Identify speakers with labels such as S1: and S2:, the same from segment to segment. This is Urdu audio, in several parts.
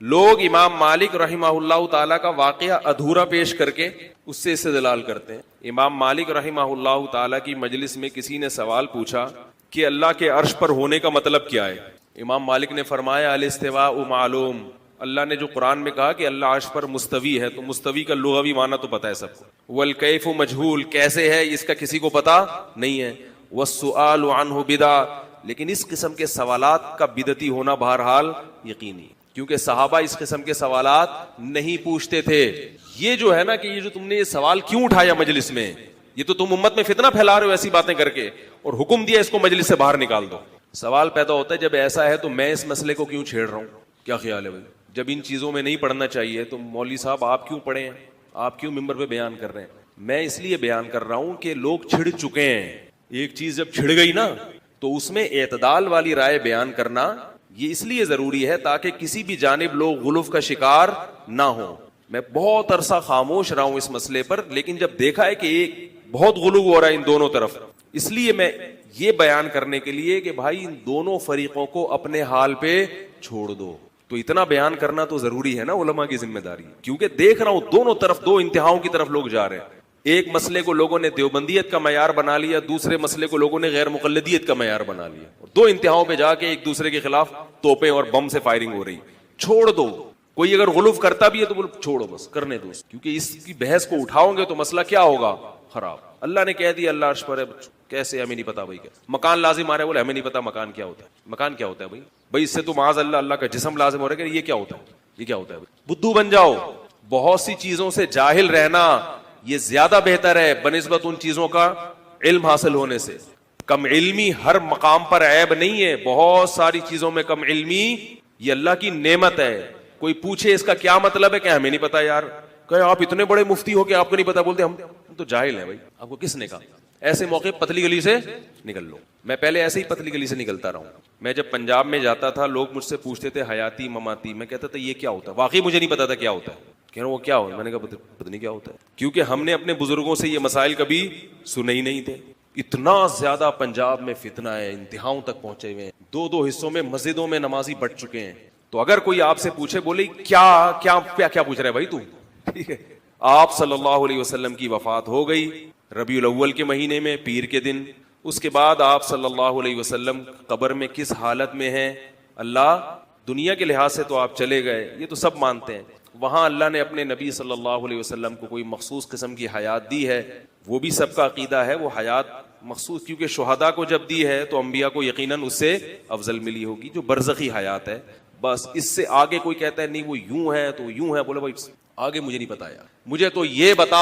S1: لوگ امام مالک رحمہ اللہ تعالیٰ کا واقعہ ادھورا پیش کر کے اس سے استدلال کرتے ہیں. امام مالک رحمہ اللہ تعالیٰ کی مجلس میں کسی نے سوال پوچھا کہ اللہ کے عرش پر ہونے کا مطلب کیا ہے. امام مالک نے فرمایا الاستواء معلوم. اللہ نے جو قرآن میں کہا کہ اللہ عرش پر مستوی ہے تو مستوی کا لغوی معنی تو پتہ ہے سب کو. والکیف مجہول, کیسے ہے اس کا کسی کو پتہ نہیں ہے. والسؤال عنہ بدعہ, لیکن اس قسم کے سوالات کا بدعتی ہونا بہرحال یقینی, کیونکہ صحابہ اس قسم کے سوالات نہیں پوچھتے تھے. یہ جو ہے نا کہ یہ جو تم نے یہ سوال کیوں اٹھایا مجلس میں, یہ تو تم امت میں فتنہ پھیلا رہے ہو ایسی باتیں کر کے, اور حکم دیا اس کو مجلس سے باہر نکال دو. سوال پیدا ہوتا ہے جب ایسا ہے تو میں اس مسئلے کو کیوں چھیڑ رہا ہوں, کیا خیال ہے بھائی؟ جب ان چیزوں میں نہیں پڑھنا چاہیے تو مولوی صاحب آپ کیوں پڑھے ہیں, آپ کیوں ممبر پہ بیان کر رہے ہیں؟ میں اس لیے بیان کر رہا ہوں کہ لوگ چھڑ چکے ہیں. ایک چیز جب چھڑ گئی نا تو اس میں اعتدال والی رائے بیان کرنا یہ اس لیے ضروری ہے تاکہ کسی بھی جانب لوگ غلو کا شکار نہ ہوں. میں بہت عرصہ خاموش رہا ہوں اس مسئلے پر, لیکن جب دیکھا ہے کہ ایک بہت غلو ہو رہا ہے ان دونوں طرف, اس لیے میں یہ بیان کرنے کے لیے کہ بھائی ان دونوں فریقوں کو اپنے حال پہ چھوڑ دو. تو اتنا بیان کرنا تو ضروری ہے نا, علماء کی ذمہ داری, کیونکہ دیکھ رہا ہوں دونوں طرف دو انتہاؤں کی طرف لوگ جا رہے ہیں. ایک مسئلے کو لوگوں نے دیوبندیت کا معیار بنا لیا, دوسرے مسئلے کو لوگوں نے غیر مقلدیت کا معیار بنا لیا, اور دو انتہاؤں پہ جا کے ایک دوسرے کے خلاف توپیں اور بم سے فائرنگ ہو رہی. چھوڑ دو. کوئی اگر غلوف کرتا بھی ہے تو بولو چھوڑو, بس کرنے دو, کیونکہ اس کی بحث کو اٹھاؤ گے تو مسئلہ کیا ہوگا, خراب. اللہ نے کہہ دیا اللہ عرش پر ہے, کیسے ہمیں نہیں پتا بھائی, کیا مکان لازم آ رہا ہے, بولے ہمیں نہیں پتا مکان کیا ہوتا ہے. مکان کیا ہوتا ہے بھائی اس سے تو معاذ اللہ اللہ کا جسم لازم ہو رہا ہے کہ یہ کیا ہوتا ہے, یہ کیا ہوتا ہے بھائی. بدھو بن جاؤ. بہت سی چیزوں سے جاہل رہنا یہ زیادہ بہتر ہے بنسبت ان چیزوں کا علم حاصل ہونے سے. کم علمی ہر مقام پر عیب نہیں ہے, بہت ساری چیزوں میں کم علمی یہ اللہ کی نعمت ہے. کوئی پوچھے اس کا کیا مطلب ہے کہ ہمیں نہیں پتا یار, کہ آپ اتنے بڑے مفتی ہو کہ آپ کو نہیں پتا, بولتے ہم تو جاہل ہیں. بھائی آپ کو کس نے کہا؟ ایسے موقع پتلی گلی سے نکل لو. میں پہلے ایسے ہی پتلی گلی سے نکلتا رہا ہوں. میں جب پنجاب میں جاتا تھا لوگ مجھ سے پوچھتے تھے حیاتی مماتی, میں کہتا تھا یہ کیا ہوتا ہے, واقعی مجھے نہیں پتا تھا کیا ہوتا ہے. کہہ رہا وہ کیا ہو, میں نے کہا پتہ نہیں کیا ہوتا ہے, کیونکہ ہم نے اپنے بزرگوں سے یہ مسائل کبھی سنے ہی نہیں تھے. اتنا زیادہ پنجاب میں فتنہ ہے, انتہاؤں تک پہنچے ہوئے ہیں, دو دو حصوں میں مسجدوں میں نمازی بٹ چکے ہیں. تو اگر کوئی آپ سے پوچھے بولے کیا کیا کیا کیا پوچھ رہا ہے بھائی تو, ٹھیک ہے, آپ صلی اللہ علیہ وسلم کی وفات ہو گئی ربیع الاول کے مہینے میں پیر کے دن, اس کے بعد آپ صلی اللہ علیہ وسلم قبر میں کس حالت میں ہیں, اللہ دنیا کے لحاظ سے تو آپ چلے گئے, یہ تو سب مانتے ہیں. وہاں اللہ نے اپنے نبی صلی اللہ علیہ وسلم کو کوئی مخصوص قسم کی حیات دی ہے, وہ بھی سب کا عقیدہ ہے, وہ حیات مخصوص کیونکہ شہداء کو جب دی ہے تو انبیاء کو یقیناً اس سے افضل ملی ہوگی جو برزخی حیات ہے. بس اس سے آگے کوئی کہتا ہے نہیں وہ یوں ہے تو یوں ہے, بولے بھائی آگے مجھے نہیں پتا یار, مجھے تو یہ بتا,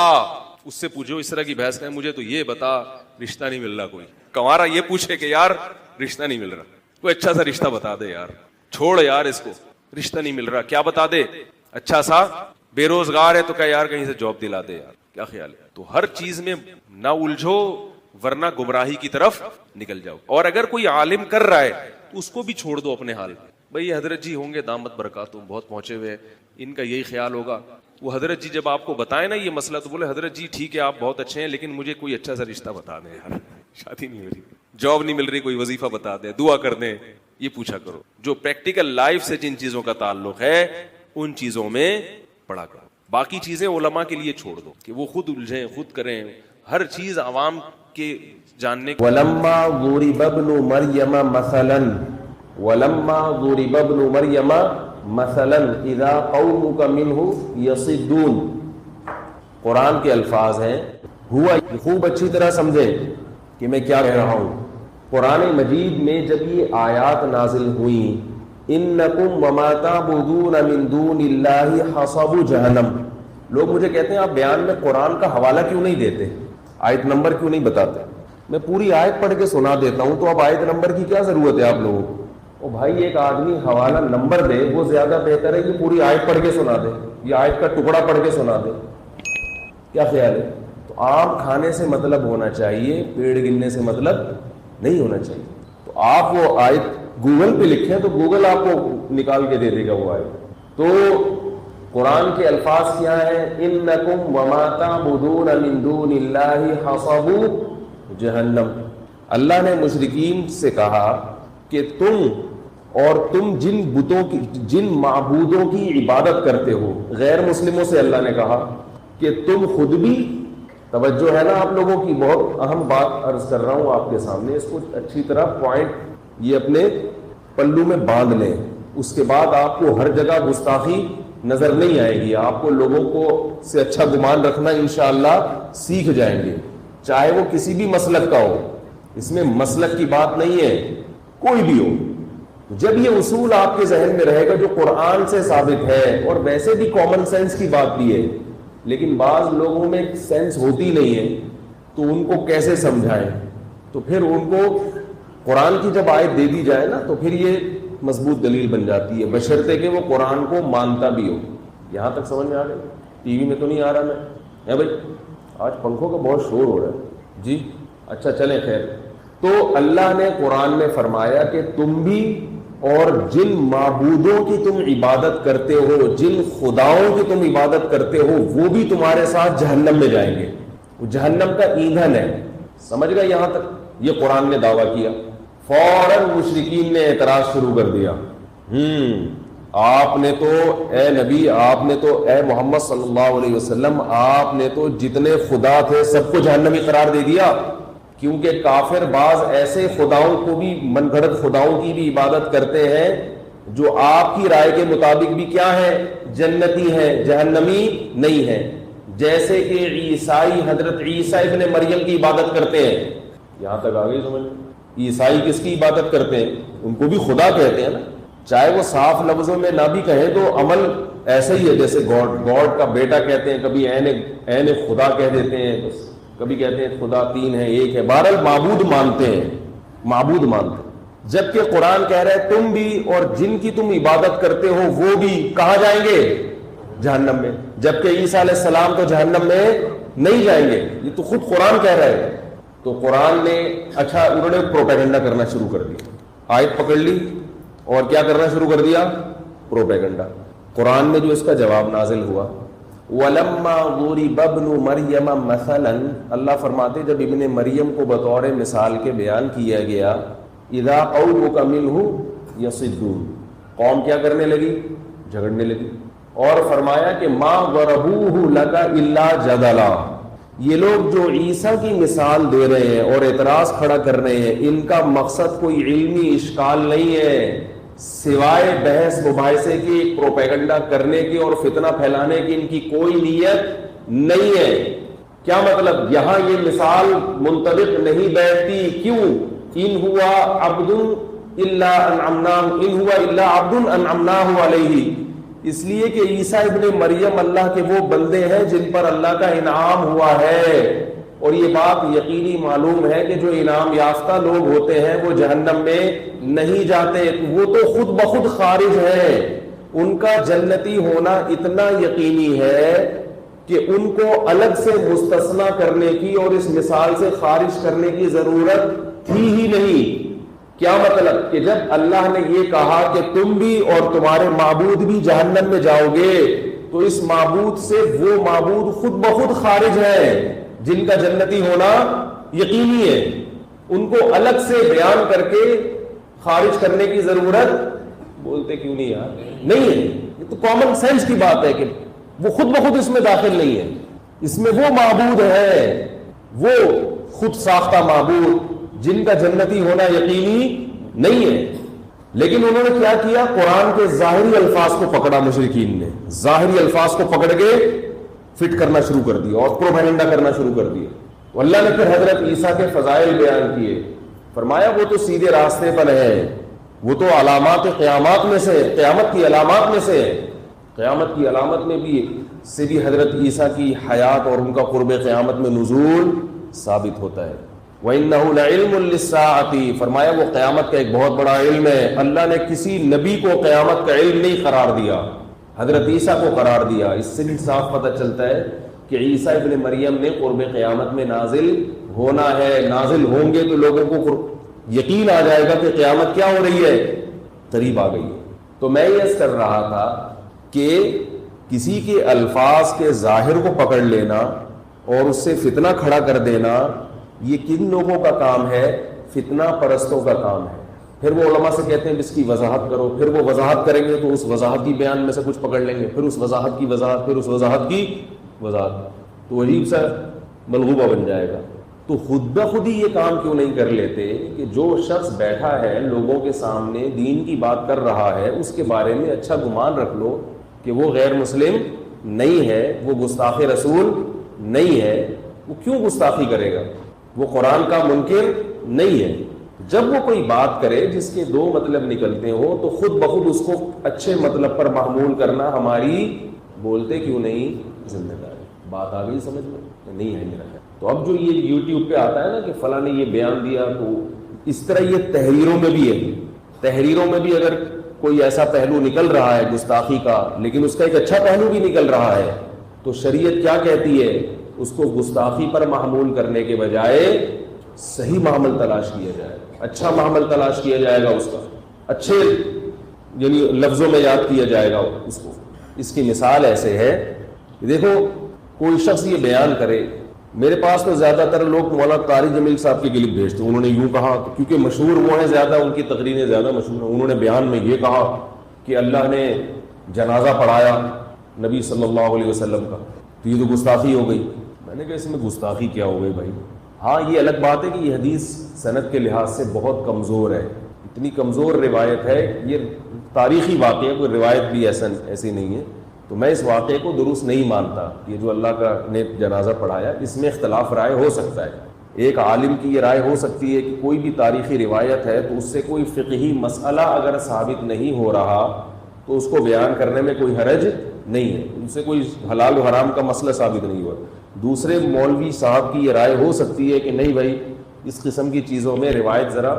S1: اس سے پوچھو اس طرح کی بحث کریں, مجھے تو یہ بتا رشتہ نہیں مل رہا. کوئی کنوارا یہ پوچھے کہ یار رشتہ نہیں مل رہا, کوئی اچھا سا رشتہ بتا دے یار, چھوڑ یار اس کو, رشتہ نہیں مل رہا, کیا بتا دے اچھا سا, بے روزگار ہے تو کہ یار کہیں سے جاب دلا دے یار, کیا خیال ہے. تو ہر چیز میں نہ الجھو ورنہ گمراہی کی طرف نکل جاؤ. اور اگر کوئی عالم کر رہا ہے تو اس کو بھی چھوڑ دو اپنے حال پہ. بھئی حضرت جی ہوں گے دامت برکاتہم, بہت پہنچے ہوئے, ان کا یہی خیال ہوگا. وہ حضرت جی جب آپ کو بتائیں نا یہ مسئلہ تو بولے حضرت جی ٹھیک ہے آپ بہت اچھے ہیں لیکن مجھے کوئی اچھا سا رشتہ بتا دیں یار, شادی نہیں ہو رہی, جاب نہیں مل رہی, کوئی وظیفہ بتا دیں, دعا کر دیں. یہ پوچھا کرو. جو پریکٹیکل لائف سے جن چیزوں کا تعلق ہے ان چیزوں میں پڑھا کرو. باقی چیزیں علماء کے لیے چھوڑ دو کہ وہ خود الجھیں, خود کریں. ہر چیز عوام کے جاننے کو.
S2: ولما ضرب ابن مریم مثلا, ولما ضرب ابن مریم مثلا اذا قومك منه يصدون. قرآن کے الفاظ ہیں, ہوا خوب اچھی طرح سمجھیں کہ میں کیا کہہ رہا ہوں. قرآن مجید میں جب یہ آیات نازل ہوئیں, انکم وما تعبدون من دون اللہ حصب جہنم. لوگ مجھے کہتے ہیں آپ بیان میں قرآن کا حوالہ کیوں نہیں دیتے, آیت نمبر کیوں نہیں بتاتے. میں پوری آیت پڑھ کے سنا دیتا ہوں, تو اب آیت نمبر کی کیا ضرورت ہے آپ لوگوں کو. او بھائی ایک آدمی حوالہ نمبر دے وہ زیادہ بہتر ہے کہ پوری آیت پڑھ کے سنا دے, یہ آیت کا ٹکڑا پڑھ کے سنا دے. کیا خیال ہے. تو آم کھانے سے مطلب ہونا چاہیے, پیڑ گننے سے مطلب نہیں ہونا چاہیے. تو آپ وہ آیت گوگل پہ لکھیں تو گوگل آپ کو نکال کے دے دے گا وہ آیت. تو قرآن کے الفاظ کیا ہیں, انکم وما تعبدون من دون اللہ حصب جہنم. اللہ نے مشرکین سے کہا کہ تم اور تم جن بتوں کی جن معبودوں کی عبادت کرتے ہو، غیر مسلموں سے اللہ نے کہا کہ تم خود بھی، توجہ ہے نا آپ لوگوں کی، بہت اہم بات عرض کر رہا ہوں آپ کے سامنے، اس کو اچھی طرح پوائنٹ یہ اپنے پلو میں باندھ لیں، اس کے بعد آپ کو ہر جگہ گستاخی نظر نہیں آئے گی، آپ کو لوگوں کو سے اچھا گمان رکھنا انشاءاللہ سیکھ جائیں گے، چاہے وہ کسی بھی مسلک کا ہو، اس میں مسلک کی بات نہیں ہے، کوئی بھی ہو۔ جب یہ اصول آپ کے ذہن میں رہے گا جو قرآن سے ثابت ہے، اور ویسے بھی کامن سینس کی بات بھی ہے، لیکن بعض لوگوں میں سینس ہوتی نہیں ہے، تو ان کو کیسے سمجھائیں؟ تو پھر ان کو قرآن کی جب آیت دے دی جائے نا، تو پھر یہ مضبوط دلیل بن جاتی ہے، بشرطے کہ وہ قرآن کو مانتا بھی ہو۔ یہاں تک سمجھ میں آ گئی؟ ٹی وی میں تو نہیں آ رہا میں ہے بھائی؟ آج پنکھوں کا بہت شور ہو رہا ہے جی، اچھا چلیں خیر۔ تو اللہ نے قرآن میں فرمایا کہ تم بھی اور جن معبودوں کی تم عبادت کرتے ہو، جن خداؤں کی تم عبادت کرتے ہو، وہ بھی تمہارے ساتھ جہنم میں جائیں گے، وہ جہنم کا ایندھن ہے۔ سمجھ گئے یہاں تک؟ یہ قرآن نے دعویٰ کیا۔ فوراً مشرکین نے اعتراض شروع کر دیا، آپ نے تو اے نبی، آپ نے تو اے محمد صلی اللہ علیہ وسلم، آپ نے تو جتنے خدا تھے سب کو جہنمی قرار دے دیا، کیونکہ کافر بعض ایسے خداؤں کو بھی، من گھڑت خداؤں کی بھی عبادت کرتے ہیں جو آپ کی رائے کے مطابق بھی کیا ہے؟ جنتی ہے، جہنمی نہیں ہے۔ جیسے کہ عیسائی حضرت عیسیٰ ابن مریم کی عبادت کرتے ہیں۔ یہاں تک آگئی سمجھ؟ عیسائی کس کی عبادت کرتے ہیں؟ ان کو بھی خدا کہتے ہیں نا، چاہے وہ صاف لفظوں میں نہ بھی کہیں تو عمل ایسا ہی ہے، جیسے گاڈ کا بیٹا کہتے ہیں، کبھی عین خدا کہہ دیتے ہیں، بس کبھی کہتے ہیں خدا تین ہے ایک ہے، بہرحال معبود مانتے ہیں، معبود مانتے ہیں۔ جبکہ قرآن کہہ رہا ہے تم بھی اور جن کی تم عبادت کرتے ہو وہ بھی کہاں جائیں گے؟ جہنم میں۔ جبکہ عیسیٰ علیہ السلام تو جہنم میں نہیں جائیں گے، یہ تو خود قرآن کہہ رہا ہے۔ تو قرآن نے اچھا انہوں نے پروپیگنڈا کرنا شروع کر دیا، آیت پکڑ لی اور کیا کرنا شروع کر دیا؟ پروپیگنڈا۔ قرآن میں جو اس کا جواب نازل ہوا، وَلَمَّا ضُرِبَ ابْنُ مَرْيَمَ مَثَلًا، اللہ فرماتے جب ابن مریم کو بطور مثال کے بیان کیا گیا، اِذَا قَوْمُكَ مِنْهُ يَصِدُّونَ، قوم کیا کرنے لگی؟ جھگڑنے لگی۔ اور فرمایا کہ مَا ضَرَبُوهُ لَكَ إِلَّا جَدَلًا، یہ لوگ جو عیسیٰ کی مثال دے رہے ہیں اور اعتراض کھڑا کر رہے ہیں، ان کا مقصد کوئی علمی اشکال نہیں ہے سوائے بحث مباحثے کی، پروپیگنڈا کرنے کی اور فتنہ پھیلانے کی، ان کی کوئی نیت نہیں ہے۔ کیا مطلب؟ یہاں یہ مثال منطبق نہیں بیٹھتی، کیوں؟ ان ہوا عبد الا انعمناہ، ان ہوا الا عبد انعمناہ علیہ، اس لیے کہ عیسیٰ ابن مریم اللہ کے وہ بندے ہیں جن پر اللہ کا انعام ہوا ہے، اور یہ بات یقینی معلوم ہے کہ جو انعام یافتہ لوگ ہوتے ہیں وہ جہنم میں نہیں جاتے، وہ تو خود بخود خارج ہیں، ان کا جنتی ہونا اتنا یقینی ہے کہ ان کو الگ سے مستثنی کرنے کی اور اس مثال سے خارج کرنے کی ضرورت تھی ہی نہیں۔ کیا مطلب؟ کہ جب اللہ نے یہ کہا کہ تم بھی اور تمہارے معبود بھی جہنم میں جاؤ گے، تو اس معبود سے وہ معبود خود بخود خارج ہیں جن کا جنتی ہونا یقینی ہے، ان کو الگ سے بیان کر کے خارج کرنے کی ضرورت، بولتے کیوں نہیں یار؟ نہیں ہے، یہ تو کامن سینس کی بات ہے کہ وہ خود بخود اس میں داخل نہیں ہے، اس میں وہ معبود ہے، وہ خود ساختہ معبود جن کا جنتی ہونا یقینی نہیں ہے۔ لیکن انہوں نے کیا کیا؟ قرآن کے ظاہری الفاظ کو پکڑا، مشرکین نے ظاہری الفاظ کو پکڑ کے فٹ کرنا شروع کر دیا اور پروپیگنڈا کرنا شروع کر دیا۔ اللہ نے پھر حضرت عیسیٰ کے فضائل بیان کیے، فرمایا وہ تو سیدھے راستے پر ہے، وہ تو علامات قیامات میں سے، قیامت کی علامات میں سے، قیامت کی علامت میں بھی سے بھی حضرت عیسیٰ کی حیات اور ان کا قرب قیامت میں نزول ثابت ہوتا ہے۔ وَإِنَّهُ لَعِلْمٌ لِلسَّاعَةِ، فرمایا وہ قیامت کا ایک بہت بڑا علم ہے۔ اللہ نے کسی نبی کو قیامت کا علم نہیں قرار دیا، حضرت عیسیٰ کو قرار دیا۔ اس سے بھی صاف پتہ چلتا ہے کہ عیسیٰ ابن مریم نے قرب قیامت میں نازل ہونا ہے، نازل ہوں گے تو لوگوں کو یقین آ جائے گا کہ قیامت کیا ہو رہی ہے، قریب آ گئی ہے۔ تو میں یہ کر رہا تھا کہ کسی کے الفاظ کے ظاہر کو پکڑ لینا اور اس سے فتنہ کھڑا کر دینا، یہ کن لوگوں کا کام ہے؟ فتنہ پرستوں کا کام ہے۔ پھر وہ علماء سے کہتے ہیں اس کی وضاحت کرو، پھر وہ وضاحت کریں گے تو اس وضاحت کی بیان میں سے کچھ پکڑ لیں گے، پھر اس وضاحت کی وضاحت، پھر اس وضاحت کی وضاحت، تو عجیب سا ملغوبہ بن جائے گا۔ تو خود بخود ہی یہ کام کیوں نہیں کر لیتے کہ جو شخص بیٹھا ہے لوگوں کے سامنے دین کی بات کر رہا ہے اس کے بارے میں اچھا گمان رکھ لو کہ وہ غیر مسلم نہیں ہے، وہ گستاخ رسول نہیں ہے، وہ کیوں گستاخی کرے گا، وہ قرآن کا منکر نہیں ہے۔ جب وہ کوئی بات کرے جس کے دو مطلب نکلتے ہوں تو خود بخود اس کو اچھے مطلب پر محمول کرنا ہماری بولتے کیوں نہیں ذمہ داری۔ بات آ گئی سمجھ میں؟ نہیں ہے میرا خیال۔ تو اب جو یہ یوٹیوب پہ آتا ہے نا کہ فلاں نے یہ بیان دیا، تو اس طرح یہ تحریروں میں بھی ہے، تحریروں میں بھی اگر کوئی ایسا پہلو نکل رہا ہے گستاخی کا لیکن اس کا ایک اچھا پہلو بھی نکل رہا ہے تو شریعت کیا کہتی ہے، اس کو گستاخی پر محمول کرنے کے بجائے صحیح معامل تلاش کیا جائے، اچھا معامل تلاش کیا جائے گا، اس کا اچھے یعنی لفظوں میں یاد کیا جائے گا اس کو۔ اس کی مثال ایسے ہے، دیکھو کوئی شخص یہ بیان کرے، میرے پاس تو زیادہ تر لوگ مولانا قاری جمیل صاحب کی کلپ بھیجتے ہیں، انہوں نے یوں کہا، کیونکہ مشہور وہ ہیں زیادہ، ان کی تقریریں زیادہ مشہور ہیں، انہوں نے بیان میں یہ کہا کہ اللہ نے جنازہ پڑھایا نبی صلی اللہ علیہ وسلم کا، تو یہ تو گستاخی ہو گئی۔ میں نے کہا اس میں گستاخی کیا ہو گئی بھائی؟ ہاں یہ الگ بات ہے کہ یہ حدیث سند کے لحاظ سے بہت کمزور ہے، اتنی کمزور روایت ہے، یہ تاریخی واقعہ، کوئی روایت بھی ایسی نہیں ہے، تو میں اس واقعے کو درست نہیں مانتا۔ یہ جو اللہ کا نے جنازہ پڑھایا اس میں اختلاف رائے ہو سکتا ہے، ایک عالم کی یہ رائے ہو سکتی ہے کہ کوئی بھی تاریخی روایت ہے تو اس سے کوئی فقہی مسئلہ اگر ثابت نہیں ہو رہا تو اس کو بیان کرنے میں کوئی حرج نہیں ہے، اس سے کوئی حلال و حرام کا مسئلہ ثابت نہیں ہوا۔ دوسرے مولوی صاحب کی یہ رائے ہو سکتی ہے کہ نہیں بھائی اس قسم کی چیزوں میں روایت ذرا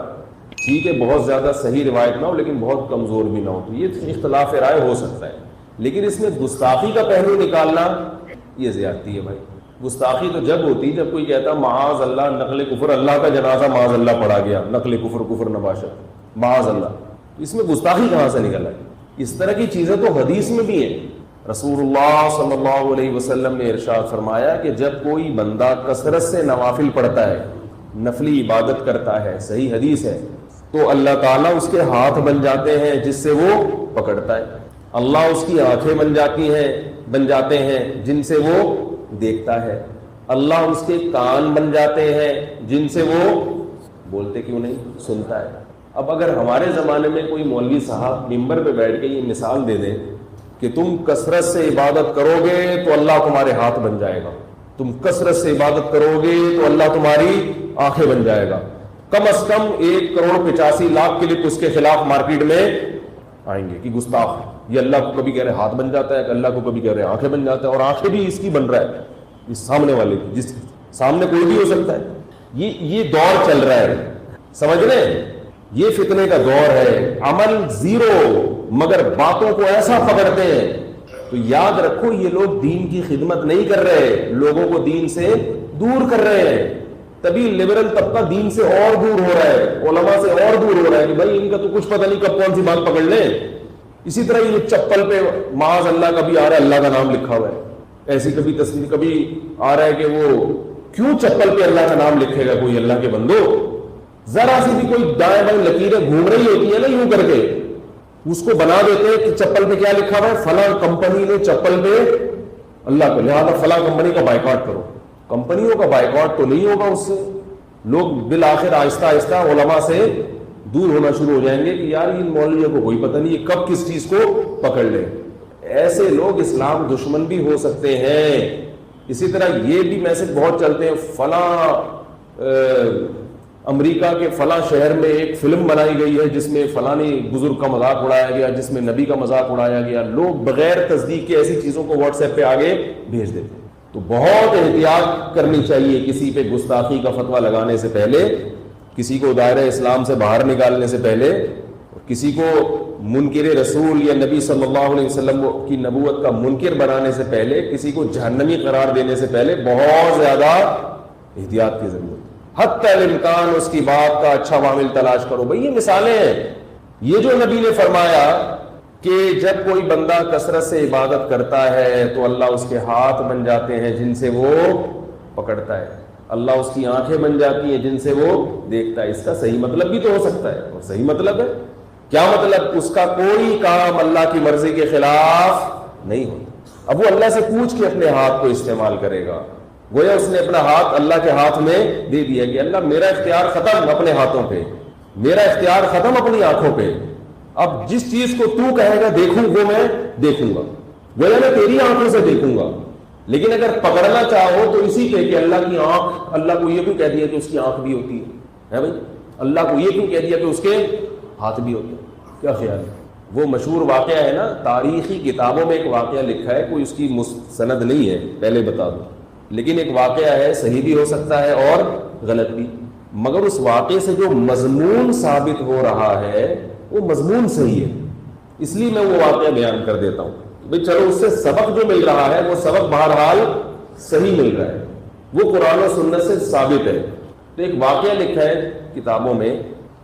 S2: ٹھیک ہے، بہت زیادہ صحیح روایت نہ ہو لیکن بہت کمزور بھی نہ ہو، تو یہ اختلاف رائے ہو سکتا ہے۔ لیکن اس میں گستاخی کا پہلو نکالنا یہ زیادتی ہے بھائی۔ گستاخی تو جب ہوتی جب کوئی کہتا معاذ اللہ نقل کفر، اللہ کا جنازہ معاذ اللہ پڑھا گیا، نقل کفر، کفر نباشت، معاذ اللہ، اس میں گستاخی کہاں سے نکل آئی؟ اس طرح کی چیزیں تو حدیث میں بھی ہیں۔ رسول اللہ صلی اللہ علیہ وسلم نے ارشاد فرمایا کہ جب کوئی بندہ کثرت سے نوافل پڑھتا ہے، نفلی عبادت کرتا ہے، صحیح حدیث ہے، تو اللہ تعالیٰ اس کے ہاتھ بن جاتے ہیں جس سے وہ پکڑتا ہے، اللہ اس کی آنکھیں بن جاتے ہیں جن سے وہ دیکھتا ہے، اللہ اس کے کان بن جاتے ہیں جن سے وہ بولتے کیوں نہیں سنتا ہے۔ اب اگر ہمارے زمانے میں کوئی مولوی صاحب ممبر پہ بیٹھ کے یہ مثال دے دے کہ تم کثرت سے عبادت کرو گے تو اللہ تمہارے ہاتھ بن جائے گا، تم کثرت سے عبادت کرو گے تو اللہ تمہاری آنکھیں بن جائے گا، کم از کم 1,85,00,000 کلپ اس کے خلاف مارکیٹ میں آئیں گے کہ گستاخ ہے، یہ اللہ کو کبھی کہہ رہے ہاتھ بن جاتا ہے، اللہ کو کبھی کہہ رہے آنکھیں بن جاتا ہے، اور آنکھیں بھی اس کی بن رہا ہے، اس سامنے والے کی، جس سامنے کوئی بھی ہو سکتا ہے۔ یہ دور چل رہا ہے، سمجھ رہے ہیں؟ یہ فتنے کا دور ہے، عمل زیرو مگر باتوں کو ایسا پکڑتے ہیں۔ تو یاد رکھو یہ لوگ دین کی خدمت نہیں کر رہے، لوگوں کو دین سے دور کر رہے ہیں، تبھی لبرل طبقہ دین سے اور دور ہو رہا ہے، علماء سے اور دور ہو رہا ہے کہ بھائی ان کا تو کچھ پتہ نہیں کب کون سی بات پکڑ لیں۔ اسی طرح یہ چپل پہ معاذ اللہ کبھی آ رہا ہے اللہ کا نام لکھا ہوا ہے، ایسی کبھی تصویر کبھی آ رہا ہے کہ وہ کیوں چپل پہ اللہ کا نام لکھے گا کوئی اللہ کے بندو؟ ذرا سی بھی کوئی دائیں بائیں لکیریں گھوم رہی ہوتی ہے نا یوں کر کے، اس کو بنا دیتے ہیں کہ چپل پہ کیا لکھا ہوا ہے، فلاں کمپنی نے چپل پہ اللہ کو، لہٰذا فلاں کمپنی کا بائیکاٹ کرو۔ کمپنیوں کا بائیکاٹ تو نہیں ہوگا، اس سے لوگ بالآخر آہستہ آہستہ علماء سے دور ہونا شروع ہو جائیں گے کہ یار ان مولویوں کو کوئی پتہ نہیں یہ کب کس چیز کو پکڑ لے۔ ایسے لوگ اسلام دشمن بھی ہو سکتے ہیں۔ اسی طرح یہ بھی میسج بہت چلتے ہیں، فلاں امریکہ کے فلاں شہر میں ایک فلم بنائی گئی ہے جس میں فلانی بزرگ کا مذاق اڑایا گیا، جس میں نبی کا مذاق اڑایا گیا۔ لوگ بغیر تصدیق کے ایسی چیزوں کو واٹس ایپ پہ آگے بھیج دیتے ہیں۔ تو بہت احتیاط کرنی چاہیے کسی پہ گستاخی کا فتویٰ لگانے سے پہلے، کسی کو دائرہ اسلام سے باہر نکالنے سے پہلے، کسی کو منکر رسول یا نبی صلی اللہ علیہ وسلم کی نبوت کا منکر بنانے سے پہلے، کسی کو جہنمی قرار دینے سے پہلے بہت زیادہ احتیاط کی ضرورت ہے۔ حتی الامکان اس کی بات کا اچھا معامل تلاش کرو۔ بھئی یہ مثالیں ہیں، یہ جو نبی نے فرمایا کہ جب کوئی بندہ کثرت سے عبادت کرتا ہے تو اللہ اس کے ہاتھ بن جاتے ہیں جن سے وہ پکڑتا ہے۔ اللہ اس کی آنکھیں بن جاتی ہیں جن سے وہ دیکھتا ہے. اس کا صحیح مطلب بھی تو ہو سکتا ہے, اور صحیح مطلب ہے. کیا مطلب؟ اس کا کوئی کام اللہ کی مرضی کے خلاف نہیں ہوتا. اب وہ اللہ سے پوچھ کے اپنے ہاتھ کو استعمال کرے گا. گویا اس نے اپنا ہاتھ اللہ کے ہاتھ میں دے دیا کہ اللہ میرا اختیار ختم اپنے ہاتھوں پہ, میرا اختیار ختم اپنی آنکھوں پہ. اب جس چیز کو تو کہے گا دیکھوں وہ میں دیکھوں گا, گویا میں تیری آنکھوں سے دیکھوں گا. لیکن اگر پکڑنا چاہو تو اسی پہ کہ اللہ کی آنکھ, اللہ کو یہ کیوں کہہ دیا کہ اس کی آنکھ بھی ہوتی ہے بھائی, اللہ کو یہ کیوں کہہ دیا کہ اس کے ہاتھ بھی ہوتے ہیں. کیا خیال ہے؟ وہ مشہور واقعہ ہے نا, تاریخی کتابوں میں ایک واقعہ لکھا ہے, کوئی اس کی مستند نہیں ہے, پہلے بتا دوں, لیکن ایک واقعہ ہے, صحیح بھی ہو سکتا ہے اور غلط بھی, مگر اس واقعے سے جو مضمون ثابت ہو رہا ہے وہ مضمون صحیح ہے. اس لیے میں وہ واقعہ بیان کر دیتا ہوں بھئی چلو اس سے سبق جو مل رہا ہے وہ سبق بہرحال صحیح مل رہا ہے, وہ قرآن و سنت سے ثابت ہے. تو ایک واقعہ لکھا ہے کتابوں میں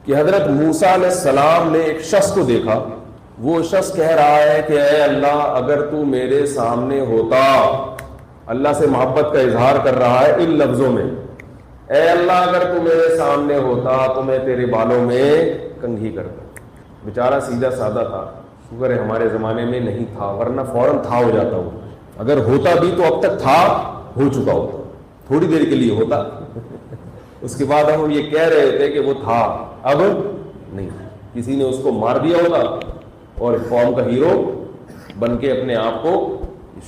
S2: کہ حضرت موسیٰ علیہ السلام نے ایک شخص کو دیکھا. وہ شخص کہہ رہا ہے کہ اے اللہ اگر تو میرے سامنے ہوتا, اللہ سے محبت کا اظہار کر رہا ہے ان لفظوں میں, اے اللہ اگر تو میرے سامنے ہوتا تو میں تیرے بالوں میں کنگھی کرتا. بیچارہ سیدھا سادہ تھا, شکر ہے ہمارے زمانے میں نہیں تھا, ورنہ فوراً تھا ہو جاتا ہوں. اگر ہوتا بھی تو اب تک تھا ہو چکا ہوتا, تھوڑی دیر کے لیے ہوتا, اس کے بعد ہم یہ کہہ رہے تھے کہ وہ تھا, اب نہیں. کسی نے اس کو مار دیا ہوتا اور قوم کا ہیرو بن کے اپنے آپ کو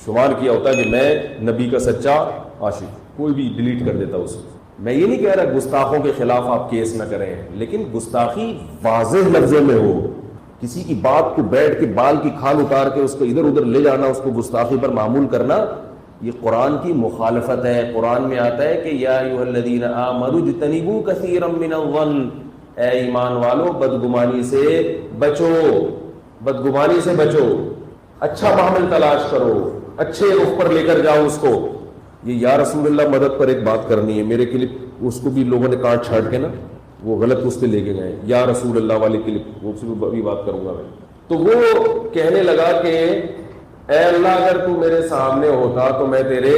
S2: شمار کیا ہوتا کہ میں نبی کا سچا عاشق, کوئی بھی ڈیلیٹ کر دیتا اس کو. میں یہ نہیں کہہ رہا گستاخوں کے خلاف آپ کیس نہ کریں, لیکن گستاخی واضح لفظوں میں ہو. کسی کی بات کو بیٹھ کے بال کی کھال اتار کے اس کو ادھر ادھر لے جانا, اس کو گستاخی پر معمول کرنا, یہ قرآن کی مخالفت ہے. قرآن میں آتا ہے کہ یا ایھا الذین آمنوا اجتنبوا کثیرا من الظن, اے ایمان والو بدگمانی سے بچو, بدگمانی سے بچو, اچھا معامل تلاش کرو, اچھے رخ پر لے کر جاؤ اس کو. یہ یا رسول اللہ مدد پر ایک بات کرنی ہے, میرے کلپ اس کو بھی لوگوں نے کاٹ چھاٹ کے نا وہ غلط اس پہ لے کے گئے, یا رسول اللہ والی کلپ, وہ اس پہ بھی بات کروں گا میں. تو وہ کہنے لگا کہ اے اللہ اگر تو میرے سامنے ہوتا تو میں تیرے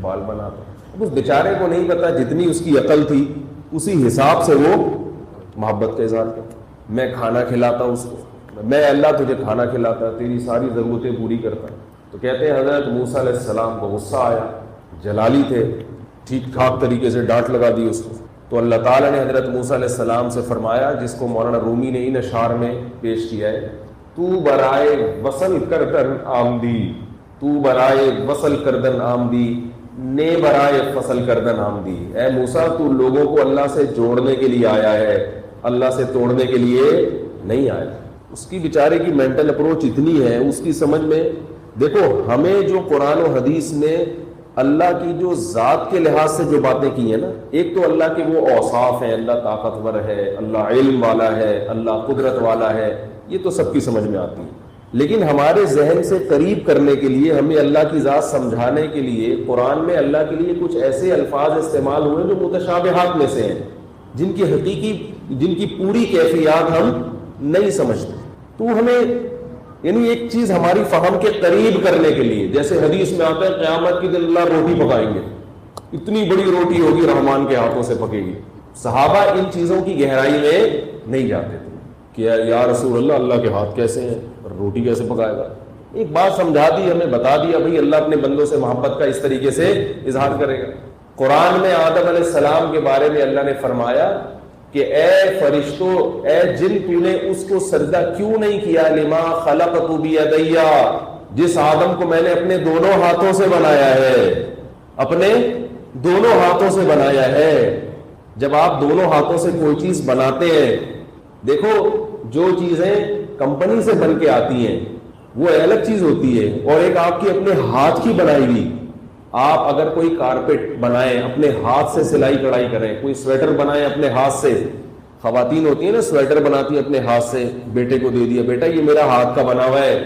S2: بال بناتا. اس بیچارے کو نہیں پتا, جتنی اس کی عقل تھی اسی حساب سے وہ محبت کا اظہار کرتا. میں کھانا کھلاتا اس کو, میں اللہ تجھے کھانا کھلاتا, تیری ساری ضرورتیں پوری کرتا. تو کہتے ہیں حضرت موسیٰ علیہ السلام کو غصہ آیا, جلالی تھے, ٹھیک ٹھاک طریقے سے ڈانٹ لگا دی اس کو. تو اللہ تعالیٰ نے حضرت موسیٰ علیہ السلام سے فرمایا, جس کو مولانا رومی نے ان اشعار میں پیش کیا ہے, تو برائے وصل کردن آمدی, تو برائے وصل کردن آمدی, نے برائے فصل کردن آمدی. اے موسیٰ تو لوگوں کو اللہ سے جوڑنے کے لیے آیا ہے, اللہ سے توڑنے کے لیے نہیں آیا. اس کی بیچارے کی مینٹل اپروچ اتنی ہے, اس کی سمجھ میں دیکھو, ہمیں جو قرآن و حدیث نے اللہ کی جو ذات کے لحاظ سے جو باتیں کی ہیں نا, ایک تو اللہ کے وہ اوصاف ہیں, اللہ طاقتور ہے, اللہ علم والا ہے, اللہ قدرت والا ہے, یہ تو سب کی سمجھ میں آتی ہے. لیکن ہمارے ذہن سے قریب کرنے کے لیے, ہمیں اللہ کی ذات سمجھانے کے لیے قرآن میں اللہ کے لیے کچھ ایسے الفاظ استعمال ہوئے جو متشابہات میں سے ہیں, جن کی پوری کیفیات ہم نہیں سمجھتے. تو ہمیں یعنی ایک چیز ہماری فہم کے قریب کرنے کے لیے, جیسے حدیث میں آتا ہے قیامت کے دن اللہ روٹی پکائیں گے, اتنی بڑی روٹی ہوگی رحمان کے ہاتھوں سے پکے گی. صحابہ ان چیزوں کی گہرائی میں نہیں جاتے تھے کہ یا رسول اللہ اللہ کے ہاتھ کیسے ہیں, روٹی کیسے پکائے گا. ایک بات سمجھا دی, ہمیں بتا دیا بھائی اللہ اپنے بندوں سے محبت کا اس طریقے سے اظہار کرے گا. قرآن میں آدم علیہ السلام کے بارے میں اللہ نے فرمایا کہ اے فرشتوں, اے جن, تو نے اس کو سجدہ کیوں نہیں کیا, لما خلقت بیدیا, جس آدم کو میں نے اپنے دونوں ہاتھوں سے بنایا ہے, اپنے دونوں ہاتھوں سے بنایا ہے. جب آپ دونوں ہاتھوں سے کوئی چیز بناتے ہیں, دیکھو جو چیزیں کمپنی سے بن کے آتی ہیں وہ الگ چیز ہوتی ہے, اور ایک آپ کی اپنے ہاتھ کی بنائی ہوئی. آپ اگر کوئی کارپیٹ بنائیں, اپنے ہاتھ سے سلائی کڑھائی کریں, کوئی سویٹر بنائیں اپنے ہاتھ سے, خواتین ہوتی ہیں نا سویٹر بناتی ہیں اپنے ہاتھ سے, بیٹے کو دے دیا, بیٹا یہ میرا ہاتھ کا بنا ہوا ہے,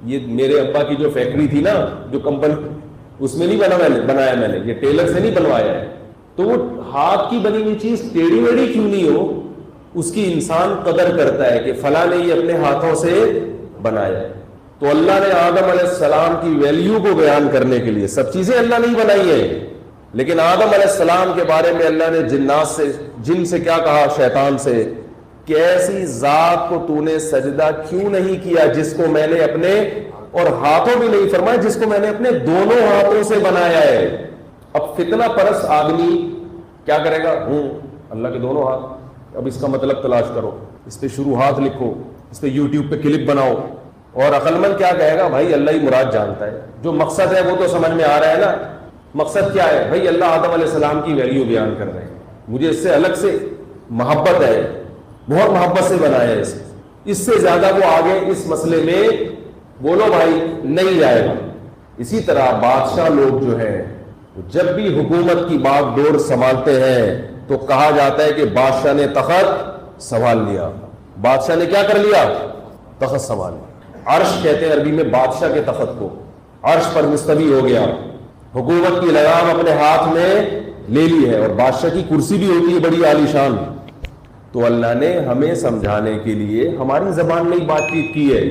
S2: یہ میرے ابا کی جو فیکٹری تھی نا, جو کمپنی, اس میں نہیں بنایا میں نے, یہ ٹیلر سے نہیں بنوایا ہے. تو وہ ہاتھ کی بنی ہوئی چیز ٹیڑھی ویڑھی کیوں نہیں ہو, اس کی انسان قدر کرتا ہے کہ فلاں نے یہ اپنے ہاتھوں سے بنایا ہے. تو اللہ نے آدم علیہ السلام کی ویلیو کو بیان کرنے کے لیے, سب چیزیں اللہ نہیں بنائی ہیں, لیکن آدم علیہ السلام کے بارے میں اللہ نے جن سے کیا کہا؟ شیطان سے کہ ایسی ذات کو تو نے سجدہ کیوں نہیں کیا جس کو میں نے اپنے، اور ہاتھوں بھی نہیں فرمایا، جس کو میں نے اپنے دونوں ہاتھوں سے بنایا ہے۔ اب فتنہ پرست آدمی کیا کرے گا؟ اللہ کے دونوں ہاتھ، اب اس کا مطلب تلاش کرو، اس پہ شروحات لکھو، اس پہ یوٹیوب پہ کلپ بناؤ، اور عقل مند کیا کہے گا؟ بھائی اللہ ہی مراد جانتا ہے، جو مقصد ہے وہ تو سمجھ میں آ رہا ہے نا۔ مقصد کیا ہے؟ بھائی اللہ آدم علیہ السلام کی ویلیو بیان کر رہے ہیں، مجھے اس سے الگ سے محبت ہے، بہت محبت سے بنایا ہے اسے، اس سے زیادہ وہ آگے اس مسئلے میں بولو بھائی نہیں جائے گا۔ اسی طرح بادشاہ لوگ جو ہیں جب بھی حکومت کی بات ڈور سنبھالتے ہیں تو کہا جاتا ہے کہ بادشاہ نے تخت سنبھال لیا۔ بادشاہ نے کیا کر لیا؟ تخت سنبھال لیا۔ عرش کہتے ہیں عربی میں بادشاہ کے تخت کو، عرش پر مستوی ہو گیا، حکومت کی لگام اپنے ہاتھ میں لے لی ہے، اور بادشاہ کی کرسی بھی ہوتی ہے بڑی عالی شان۔ تو اللہ نے ہمیں سمجھانے کے لیے ہماری زبان میں ہی بات چیت کی ہے،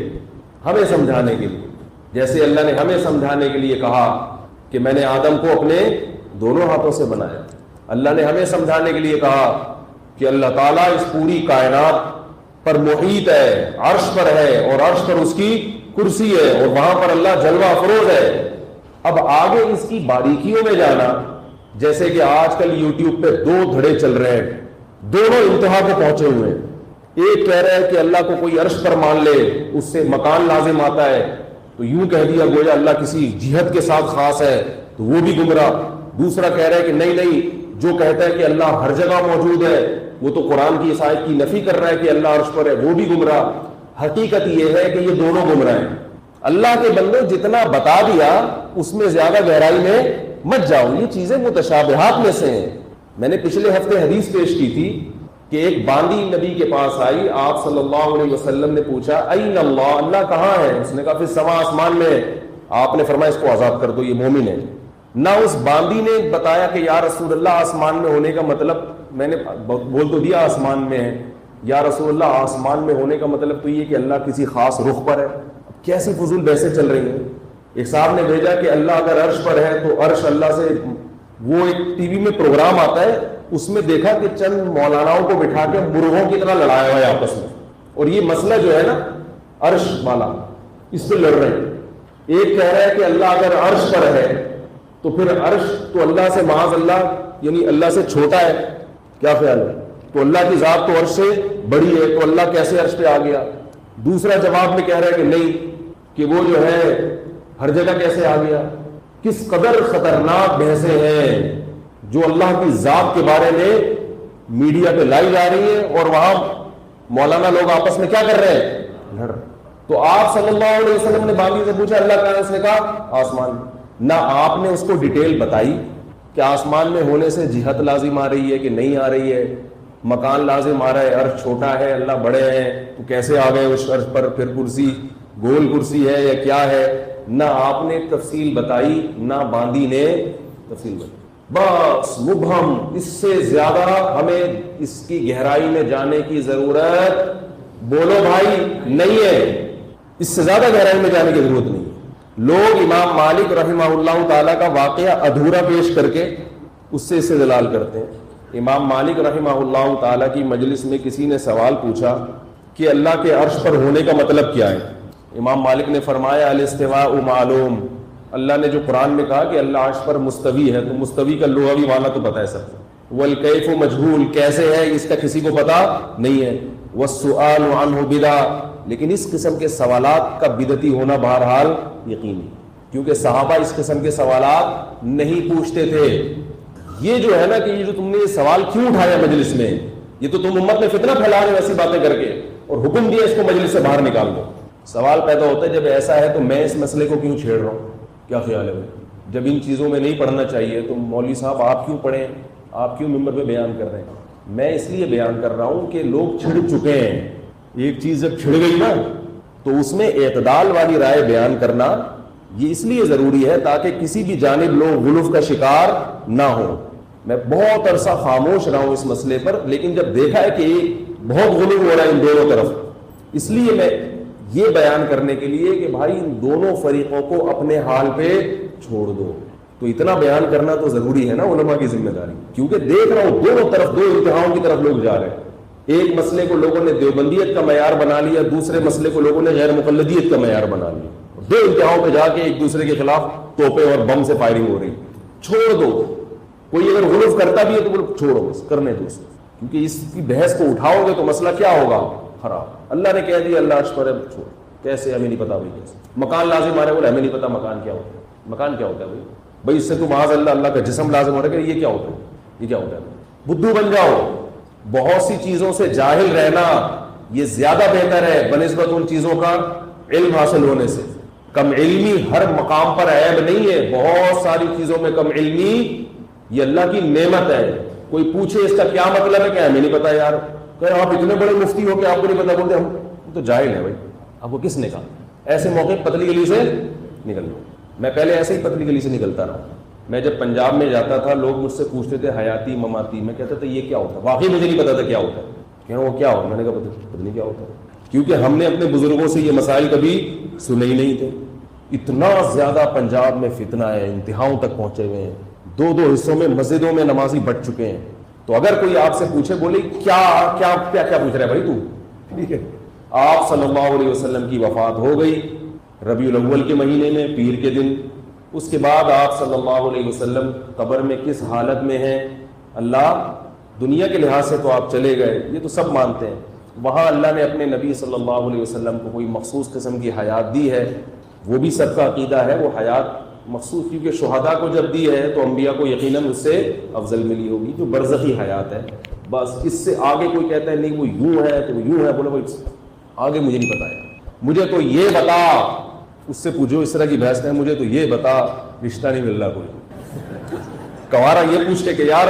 S2: ہمیں سمجھانے کے لیے، جیسے اللہ نے ہمیں سمجھانے کے لیے کہا کہ میں نے آدم کو اپنے دونوں ہاتھوں سے بنایا۔ اللہ نے ہمیں سمجھانے کے لیے کہا کہ اللہ تعالیٰ اس پوری کائنات پر محیط ہے، عرش پر ہے، اور عرش پر اس کی کرسی ہے، اور وہاں پر اللہ جلوہ افروز ہے۔ اب آگے اس کی باریکیوں میں جانا، جیسے کہ آج کل یوٹیوب پہ دو دھڑے چل رہے ہیں، دونوں انتہا کو پہنچے ہوئے ہیں۔ ایک کہہ رہا ہے کہ اللہ کو کوئی عرش پر مان لے اس سے مکان لازم آتا ہے، تو یوں کہہ دیا گویا اللہ کسی جہت کے ساتھ خاص ہے، تو وہ بھی گمراہ۔ دوسرا کہہ رہا ہے کہ نہیں، جو کہتا ہے کہ اللہ ہر جگہ موجود ہے وہ تو قرآن کی اس آیت کی نفی کر رہا ہے کہ اللہ عرش پر ہے، وہ بھی گمراہ۔ حقیقت یہ ہے کہ یہ دونوں گمراہ ہیں۔ اللہ کے بندے جتنا بتا دیا اس میں زیادہ گہرائی میں مت جاؤ، یہ چیزیں متشابہات میں سے ہیں۔ میں نے پچھلے ہفتے حدیث پیش کی تھی کہ ایک باندی نبی کے پاس آئی، آپ صلی اللہ علیہ وسلم نے پوچھا این اللہ، اللہ کہاں ہے؟ اس نے کہا فی السماء، آسمان میں ہے۔ آپ نے فرمایا اس کو آزاد کر دو، یہ مومن ہے۔ نہ اس باندی نے بتایا کہ یا رسول اللہ آسمان میں ہونے کا مطلب، میں نے بول تو دیا آسمان میں ہے، یا رسول اللہ آسمان میں ہونے کا مطلب تو یہ کہ اللہ کسی خاص رخ پر ہے۔ اب کیسی فضول بحثیں چل رہی ہیں۔ ایک صاحب نے بھیجا کہ اللہ اگر عرش پر ہے تو عرش اللہ سے، وہ ایک ٹی وی میں پروگرام آتا ہے، اس میں دیکھا کہ چند مولاناؤں کو بٹھا کے مرغوں کی طرح لڑایا ہوا ہے آپس میں، اور یہ مسئلہ جو ہے نا عرش والا، اس پہ لڑ رہے ہیں۔ ایک کہہ رہا ہے کہ اللہ اگر عرش پر ہے تو پھر عرش تو اللہ سے معاذ اللہ، یعنی اللہ سے چھوٹا ہے، کیا خیال ہے؟ تو اللہ کی ذات تو عرش سے بڑی ہے، تو اللہ کیسے عرش پہ آ گیا؟ دوسرا جواب میں کہہ رہا ہے کہ نہیں، کہ وہ جو ہے ہر جگہ کیسے آ گیا؟ کس قدر خطرناک بحثیں ہیں جو اللہ کی ذات کے بارے میں میڈیا پہ لائی جا رہی ہیں، اور وہاں مولانا لوگ آپس میں کیا کر رہے ہیں؟ لڑ۔ تو آپ صلی اللہ علیہ وسلم نے باندی سے پوچھا اللہ کہاں ہے؟ اس نے کہا آسمان میں۔ نہ آپ نے اس کو ڈیٹیل بتائی کہ آسمان میں ہونے سے جہت لازم آ رہی ہے کہ نہیں آ رہی ہے، مکان لازم آ رہا ہے، عرش چھوٹا ہے، اللہ بڑے ہیں، تو کیسے آ گئے اس عرش پر؟ پھر کرسی گول کرسی ہے یا کیا ہے؟ نہ آپ نے تفصیل بتائی، نہ باندی نے تفصیل بتائی۔ بس مبہم، اس سے زیادہ ہمیں اس کی گہرائی میں جانے کی ضرورت، بولو بھائی، نہیں ہے۔ اس سے زیادہ گہرائی میں جانے کی ضرورت نہیں ہے۔ لوگ امام مالک رحمہ اللہ تعالیٰ کا واقعہ ادھورا پیش کر کے اس سے استدلال کرتے ہیں۔ امام مالک رحمہ اللہ تعالیٰ کی مجلس میں کسی نے سوال پوچھا کہ اللہ کے عرش پر ہونے کا مطلب کیا ہے؟ امام مالک نے فرمایا الاستواء معلوم، اللہ نے جو قرآن میں کہا کہ اللہ عرش پر مستوی ہے، تو مستوی کا لغوی معنی تو پتہ ہے سب کو، والکیف مجہول، کیسے ہے اس کا کسی کو پتہ نہیں ہے، والسؤال عنہ بدعہ، لیکن اس قسم کے سوالات کا بدعتی ہونا بہرحال یقینی، کیونکہ صحابہ اس قسم کے سوالات نہیں پوچھتے تھے۔ یہ جو ہے نا کہ یہ جو تم نے یہ سوال کیوں اٹھایا مجلس میں، یہ تو تم امت میں فتنہ پھیلا رہے ہو ایسی باتیں کر کے، اور حکم دیا اس کو مجلس سے باہر نکال دو۔ سوال پیدا ہوتا ہے جب ایسا ہے تو میں اس مسئلے کو کیوں چھیڑ رہا ہوں؟ کیا خیال ہے؟ جب ان چیزوں میں نہیں پڑھنا چاہیے تو مولوی صاحب آپ کیوں پڑھیں، آپ کیوں ممبر پہ بیان کر رہے ہیں؟ میں اس لیے بیان کر رہا ہوں کہ لوگ چھڑ چکے ہیں۔ ایک چیز جب چھڑ گئی نا تو اس میں اعتدال والی رائے بیان کرنا یہ اس لیے ضروری ہے تاکہ کسی بھی جانب لوگ غلو کا شکار نہ ہو۔ میں بہت عرصہ خاموش رہا ہوں اس مسئلے پر، لیکن جب دیکھا ہے کہ بہت غلو ہو رہا ہے ان دونوں طرف، اس لیے میں یہ بیان کرنے کے لیے کہ بھائی ان دونوں فریقوں کو اپنے حال پہ چھوڑ دو۔ تو اتنا بیان کرنا تو ضروری ہے نا علماء کی ذمہ داری, کیونکہ دیکھ رہا ہوں دونوں طرف دو انتہاؤں کی طرف لوگ جا رہے ہیں. ایک مسئلے کو لوگوں نے دیوبندیت کا معیار بنا لیا, دوسرے مسئلے کو لوگوں نے غیر مقلدیت کا معیار بنا لیا. دو انتہاؤں پہ جا کے ایک دوسرے کے خلاف توپے اور بم سے فائرنگ ہو رہی. چھوڑ دو, کوئی اگر غلط کرتا بھی ہے تو بولو چھوڑو, بس کرنے دو, کیونکہ اس کی بحث کو اٹھاؤ گے تو مسئلہ کیا ہوگا, خراب. اللہ نے کہہ دیا اللہ عرش پر ہے, چھوڑ. کیسے, ہمیں نہیں پتا بھائی کیسے. مکان لازم آ رہا ہے, بولے ہمیں نہیں پتا مکان کیا ہوتا ہے. مکان کیا ہوتا ہے بھائی اس سے تو معاذ اللہ کا جسم لازم ہو رہا ہے کہ یہ کیا ہوتا ہے, یہ کیا ہوتا ہے. بدھو بن جاؤ. بہت سی چیزوں سے جاہل رہنا یہ زیادہ بہتر ہے بنسبت ان چیزوں کا علم حاصل ہونے سے. کم علمی ہر مقام پر عیب نہیں ہے, بہت ساری چیزوں میں کم علمی یہ اللہ کی نعمت ہے. کوئی پوچھے اس کا کیا مطلب ہے, کہ ہمیں نہیں پتا یار, کہ آپ اتنے بڑے مفتی ہو کہ آپ کو نہیں پتا, بولتے ہم تو جاہل ہیں بھائی. آپ کو کس نے کہا؟ ایسے موقع پتلی گلی سے نکل لو. میں پہلے ایسے ہی پتلی گلی سے نکلتا رہا. میں جب پنجاب میں جاتا تھا لوگ مجھ سے پوچھتے تھے حیاتی مماتی, میں کہتا تھا یہ کیا ہوتا ہے, واقعی مجھے نہیں پتا تھا کیا ہوتا ہے. کہ وہ کیا ہوتا, میں نے کہا پتہ نہیں کیا ہوتا ہے, کیونکہ ہم نے اپنے بزرگوں سے یہ مسائل کبھی سنے ہی نہیں تھے. اتنا زیادہ پنجاب میں فتنہ ہے, انتہاؤں تک پہنچے ہوئے ہیں, دو دو حصوں میں مسجدوں میں نمازی بٹ چکے ہیں. تو اگر کوئی آپ سے پوچھے بولے کیا کیا کیا کیا پوچھ رہا ہے بھائی تو, ٹھیک ہے. آپ صلی اللہ علیہ وسلم کی وفات ہو گئی ربیع الاول کے مہینے میں پیر کے دن. اس کے بعد آپ صلی اللہ علیہ وسلم قبر میں کس حالت میں ہیں, اللہ دنیا کے لحاظ سے تو آپ چلے گئے, یہ تو سب مانتے ہیں. وہاں اللہ نے اپنے نبی صلی اللہ علیہ وسلم کو کوئی مخصوص قسم کی حیات دی ہے, وہ بھی سب کا عقیدہ ہے. وہ حیات مخصوص کیونکہ شہداء کو جب دی ہے تو انبیاء کو یقیناً اس سے افضل ملی ہوگی, جو برزخی حیات ہے. بس اس سے آگے کوئی کہتا ہے نہیں وہ یوں ہے تو یوں ہے, بولے بھائی آگے مجھے نہیں پتا ہے, مجھے تو یہ بتا. اس سے پوچھو اس طرح کی بحث ہے, مجھے تو یہ بتا رشتہ نہیں مل رہا. کوئی کنوارا یہ پوچھ کے کہ یار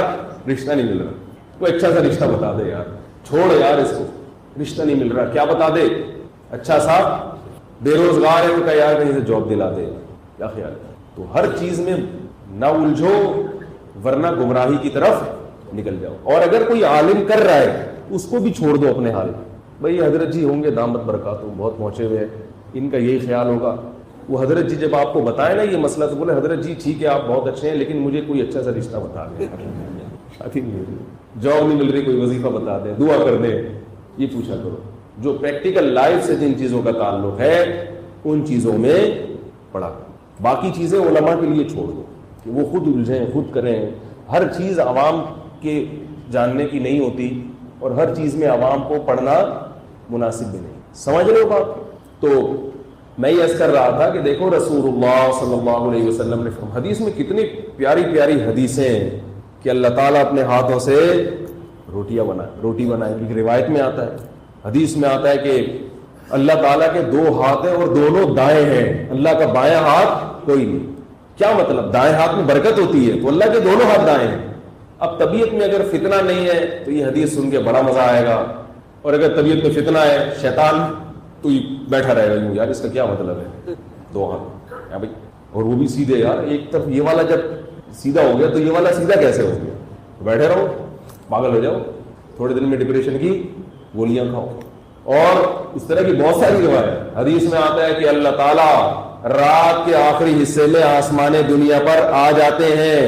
S2: رشتہ نہیں مل رہا, کوئی اچھا سا رشتہ بتا دے یار, چھوڑ یار اس کو, رشتہ نہیں مل رہا, کیا بتا دے اچھا سا. بے روزگار ہے, ان کا یار کہیں سے جاب دلا دے, کیا خیال ہے. تو ہر چیز میں نہ الجھو ورنہ گمراہی کی طرف نکل جاؤ. اور اگر کوئی عالم کر رہا ہے اس کو بھی چھوڑ دو اپنے حال. بھائی حضرت جی ہوں گے دامت برکاتہم, بہت پہنچے ہوئے ہیں, ان کا یہی خیال ہوگا. وہ حضرت جی جب آپ کو بتائے نا یہ مسئلہ تو بولے حضرت جی ٹھیک ہے آپ بہت اچھے ہیں لیکن مجھے کوئی اچھا سا رشتہ بتا دیں, شادی نہیں مل رہی, جاب نہیں مل رہی, کوئی وظیفہ بتا دیں, دعا کر دیں. یہ پوچھا کرو. جو پریکٹیکل لائف سے جن چیزوں کا تعلق ہے ان چیزوں میں پڑھا. باقی چیزیں علماء کے لیے چھوڑ دو کہ وہ خود الجھیں, خود کریں. ہر چیز عوام کے جاننے کی نہیں ہوتی اور ہر چیز میں عوام کو پڑھنا مناسب بھی نہیں. سمجھ رہے ہو بات. تو میں یہ عرض کر رہا تھا کہ دیکھو رسول اللہ صلی اللہ علیہ وسلم نے حدیث میں کتنی پیاری پیاری حدیثیں ہیں کہ اللہ تعالیٰ اپنے ہاتھوں سے روٹی بنائے. ایک روایت میں آتا ہے, حدیث میں آتا ہے کہ اللہ تعالیٰ کے دو ہاتھ ہیں اور دونوں دائیں ہیں, اللہ کا بایاں ہاتھ کوئی نہیں. کیا مطلب, دائیں ہاتھ میں برکت ہوتی ہے تو اللہ کے دونوں ہاتھ دائیں ہیں. اب طبیعت میں اگر فتنہ نہیں ہے تو یہ حدیث سن کے بڑا مزہ آئے گا, اور اگر طبیعت میں فتنہ ہے شیطان تو بیٹھا رہے گا یار اس کا کیا مطلب ہے, دو ہاتھ بھائی, اور وہ بھی سیدھے. یار ایک طرف یہ والا جب سیدھا ہو گیا تو یہ والا سیدھا کیسے ہو گیا, بیٹھے رہو پاگل ہو جاؤ, تھوڑے دن میں ڈپریشن کی گولیاں کھاؤ. اور اس طرح کی بہت ساری روایت حدیث میں آتا ہے کہ اللہ تعالیٰ رات کے آخری حصے میں آسمان دنیا پر آ جاتے ہیں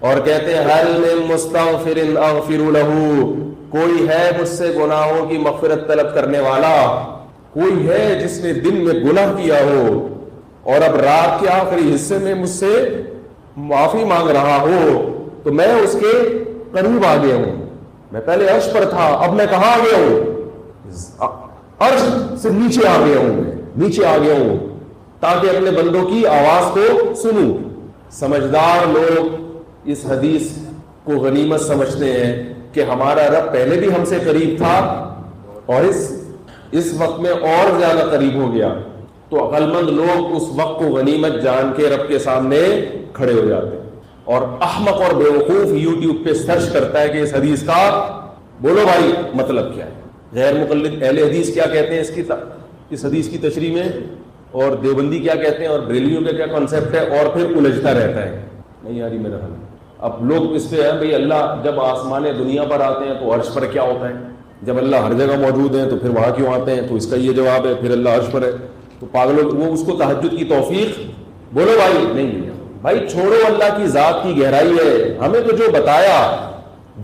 S2: اور کہتے ہیں هل من مستغفر اغفر له, کوئی ہے مجھ سے گناہوں کی مغفرت طلب کرنے والا, کوئی ہے جس نے دن میں گناہ کیا ہو اور اب رات کے آخری حصے میں مجھ سے معافی مانگ رہا ہو, تو میں اس کے قریب آ گیا ہوں. میں پہلے عرش پر تھا, اب میں کہاں آ گیا ہوں, عرش سے نیچے آ گیا ہوں, نیچے آ گیا ہوں تاکہ اپنے بندوں کی آواز کو سنوں. سمجھدار لوگ اس حدیث کو غنیمت سمجھتے ہیں کہ ہمارا رب پہلے بھی ہم سے قریب تھا اور اس وقت میں اور زیادہ قریب ہو گیا. تو عقل مند لوگ اس وقت کو غنیمت جان کے رب کے سامنے کھڑے ہو جاتے ہیں. اور احمق اور بیوقوف یوٹیوب پہ سرچ کرتا ہے کہ اس حدیث کا بولو بھائی مطلب کیا ہے. غیر مقلد اہل حدیث کیا کہتے ہیں اس حدیث کی تشریح میں, اور دیوبندی کیا کہتے ہیں, اور بریلیوں کا کیا کانسیپٹ ہے, اور پھر الجھتا رہتا ہے. نہیں یار میرا حل. اب لوگ اس پہ ہے بھئی اللہ جب آسمان دنیا پر آتے ہیں تو عرش پر کیا ہوتا ہے, جب اللہ ہر جگہ موجود ہیں تو پھر وہاں کیوں آتے ہیں, تو اس کا یہ جواب ہے پھر اللہ عرش پر ہے. تو پاگلوں وہ اس کو تہجد کی توفیق بولو بھائی نہیں ملی. بھائی چھوڑو اللہ کی ذات کی گہرائی ہے، ہمیں تو جو بتایا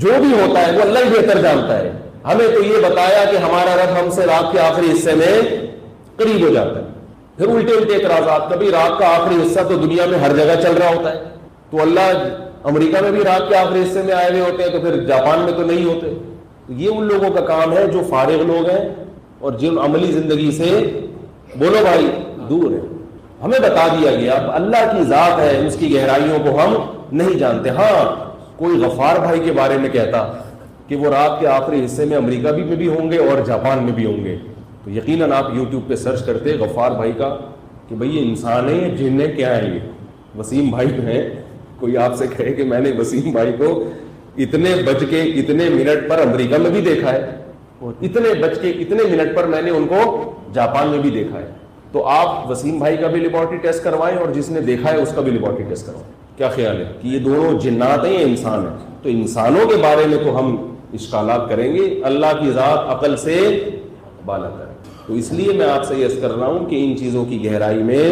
S2: جو بھی ہوتا ہے وہ اللہ ہی بہتر جانتا ہے. ہمیں تو یہ بتایا کہ ہمارا رب ہم سے رات کے آخری حصے میں قریب ہو جاتا ہے. پھر الٹے الٹے اعتراضات، کبھی رات کا آخری حصہ تو دنیا میں ہر جگہ چل رہا ہوتا ہے، تو اللہ امریکہ میں بھی رات کے آخری حصے میں آئے ہوئے ہوتے ہیں، تو پھر جاپان میں تو نہیں ہوتے. یہ ان لوگوں کا کام ہے جو فارغ لوگ ہیں اور جن عملی زندگی سے بولو بھائی دور ہے. ہمیں بتا دیا گیا اللہ کی ذات ہے، اس کی گہرائیوں کو ہم نہیں جانتے. ہاں کوئی غفار بھائی کے بارے میں کہتا کہ وہ رات کے آخری حصے میں امریکہ میں بھی ہوں گے اور جاپان میں بھی ہوں گے، تو یقیناً آپ یوٹیوب پہ سرچ کرتے غفار بھائی کا کہ بھئی یہ انسان ہے جن کیا ہے. یہ وسیم بھائی ہیں، کوئی آپ سے کہے کہ میں نے وسیم بھائی کو اتنے بج کے اتنے منٹ پر امریکہ میں بھی دیکھا ہے اور اتنے بج کے اتنے منٹ پر میں نے ان کو جاپان میں بھی دیکھا ہے، تو آپ وسیم بھائی کا بھی لیبارٹری ٹیسٹ کروائیں اور جس نے دیکھا ہے اس کا بھی لیبارٹری ٹیسٹ کروائیں. کیا خیال ہے کہ یہ دونوں جنات ہیں یا انسان ہیں؟ تو انسانوں کے بارے میں تو ہم اشکالات کریں گے، اللہ کی ذات عقل سے بالا کرے. تو اس لیے میں آپ سے یہ عرض کر رہا ہوں کہ ان چیزوں کی گہرائی میں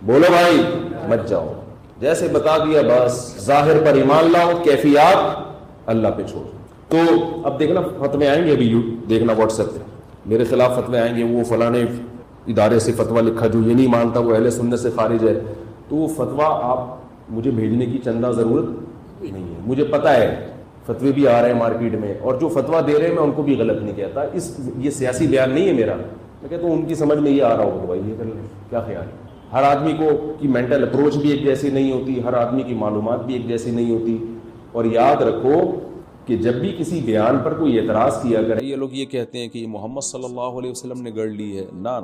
S2: بولو بھائی مت جاؤ. جیسے بتا دیا بس ظاہر پر ایمان لاؤ، کیفیات اللہ پہ چھوڑ. تو اب دیکھنا فتوے آئیں گے، ابھی دیکھنا واٹس ایپ پہ میرے خلاف فتوے آئیں گے، وہ فلاں ادارے سے فتویٰ لکھا جو یہ نہیں مانتا وہ اہل سنت سے خارج ہے. تو وہ فتویٰ آپ مجھے بھیجنے کی چندہ ضرورت نہیں ہے، مجھے پتہ ہے فتوے بھی آ رہے ہیں مارکیٹ میں، اور جو فتویٰ دے رہے ہیں میں ان کو بھی غلط نہیں کہتا. یہ سیاسی بیان نہیں ہے میرا، میں کہتا ہوں ان کی سمجھ میں یہ آ رہا ہو تو بھائی یہ کر لیں. کیا خیال ہے؟ ہر آدمی کو کی مینٹل اپروچ بھی ایک جیسی نہیں ہوتی، ہر آدمی کی معلومات بھی ایک جیسی نہیں ہوتی. اور یاد رکھو کہ جب بھی کسی بیان پر کوئی اعتراض کیا کرے،
S1: یہ لوگ یہ کہتے ہیں کہ یہ محمد صلی اللہ علیہ وسلم نے گڑھ لی ہے. نہ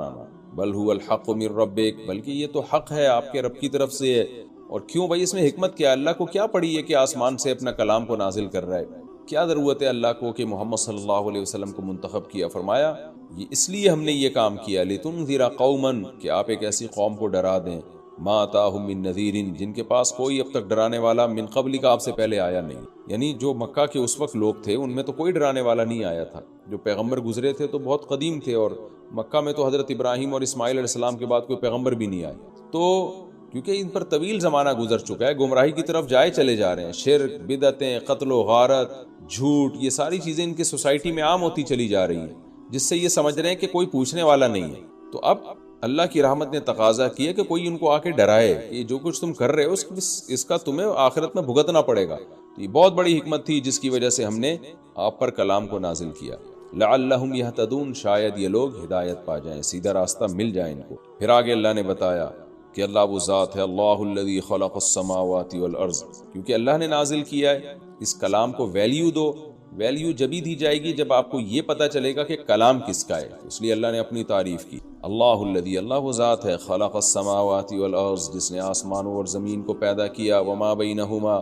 S1: بل هو الحق من ربک، بلکہ یہ تو حق ہے آپ کے رب کی طرف سے ہے. اور کیوں بھائی اس میں حکمت کیا ہے؟ اللہ کو کیا پڑی ہے کہ آسمان سے اپنا کلام کو نازل کر رہا ہے؟ کیا ضرورت ہے اللہ کو کہ محمد صلی اللہ علیہ وسلم کو منتخب کیا؟ فرمایا یہ اس لیے ہم نے یہ کام کیا لتنذر قوما، کہ آپ ایک ایسی قوم کو ڈرا دیں، ما آتاہم من نذیر، جن کے پاس کوئی اب تک ڈرانے والا من قبل کا آپ سے پہلے آیا نہیں. یعنی جو مکہ کے اس وقت لوگ تھے ان میں تو کوئی ڈرانے والا نہیں آیا تھا. جو پیغمبر گزرے تھے تو بہت قدیم تھے، اور مکہ میں تو حضرت ابراہیم اور اسماعیل علیہ السلام کے بعد کوئی پیغمبر بھی نہیں آئے. تو کیونکہ ان پر طویل زمانہ گزر چکا ہے، گمراہی کی طرف جائے چلے جا رہے ہیں، شرک، بدعتیں، قتل و غارت، جھوٹ، یہ ساری چیزیں ان کی سوسائٹی میں عام ہوتی چلی جا رہی ہیں، جس سے یہ سمجھ رہے ہیں کہ کوئی پوچھنے والا نہیں ہے. تو اب اللہ کی رحمت نے تقاضا کیا کہ کوئی ان کو آ کے ڈرائے کہ جو کچھ تم کر رہے ہو اس کا تمہیں آخرت میں بھگتنا پڑے گا. تو یہ بہت بڑی حکمت تھی جس کی وجہ سے ہم نے آپ پر کلام کو نازل کیا. لعلہم یہتدون، شاید یہ لوگ ہدایت پا جائیں، سیدھا راستہ مل جائے ان کو. پھر آگے اللہ نے بتایا کہ اللہ وہ ذات ہے، اللہ الذی خلق السماوات والارض، کیونکہ اللہ نے نازل کیا ہے. اس کلام کو ویلیو دو. ویلیو جبھی دی جائے گی جب آپ کو یہ پتا چلے گا کہ کلام کس کا ہے. اس لیے اللہ نے اپنی تعریف کی. اللہ الذی، اللہ وہ ذات ہے، خلق السماوات والارض، جس نے آسمانوں اور زمین کو پیدا کیا، وما بینہما،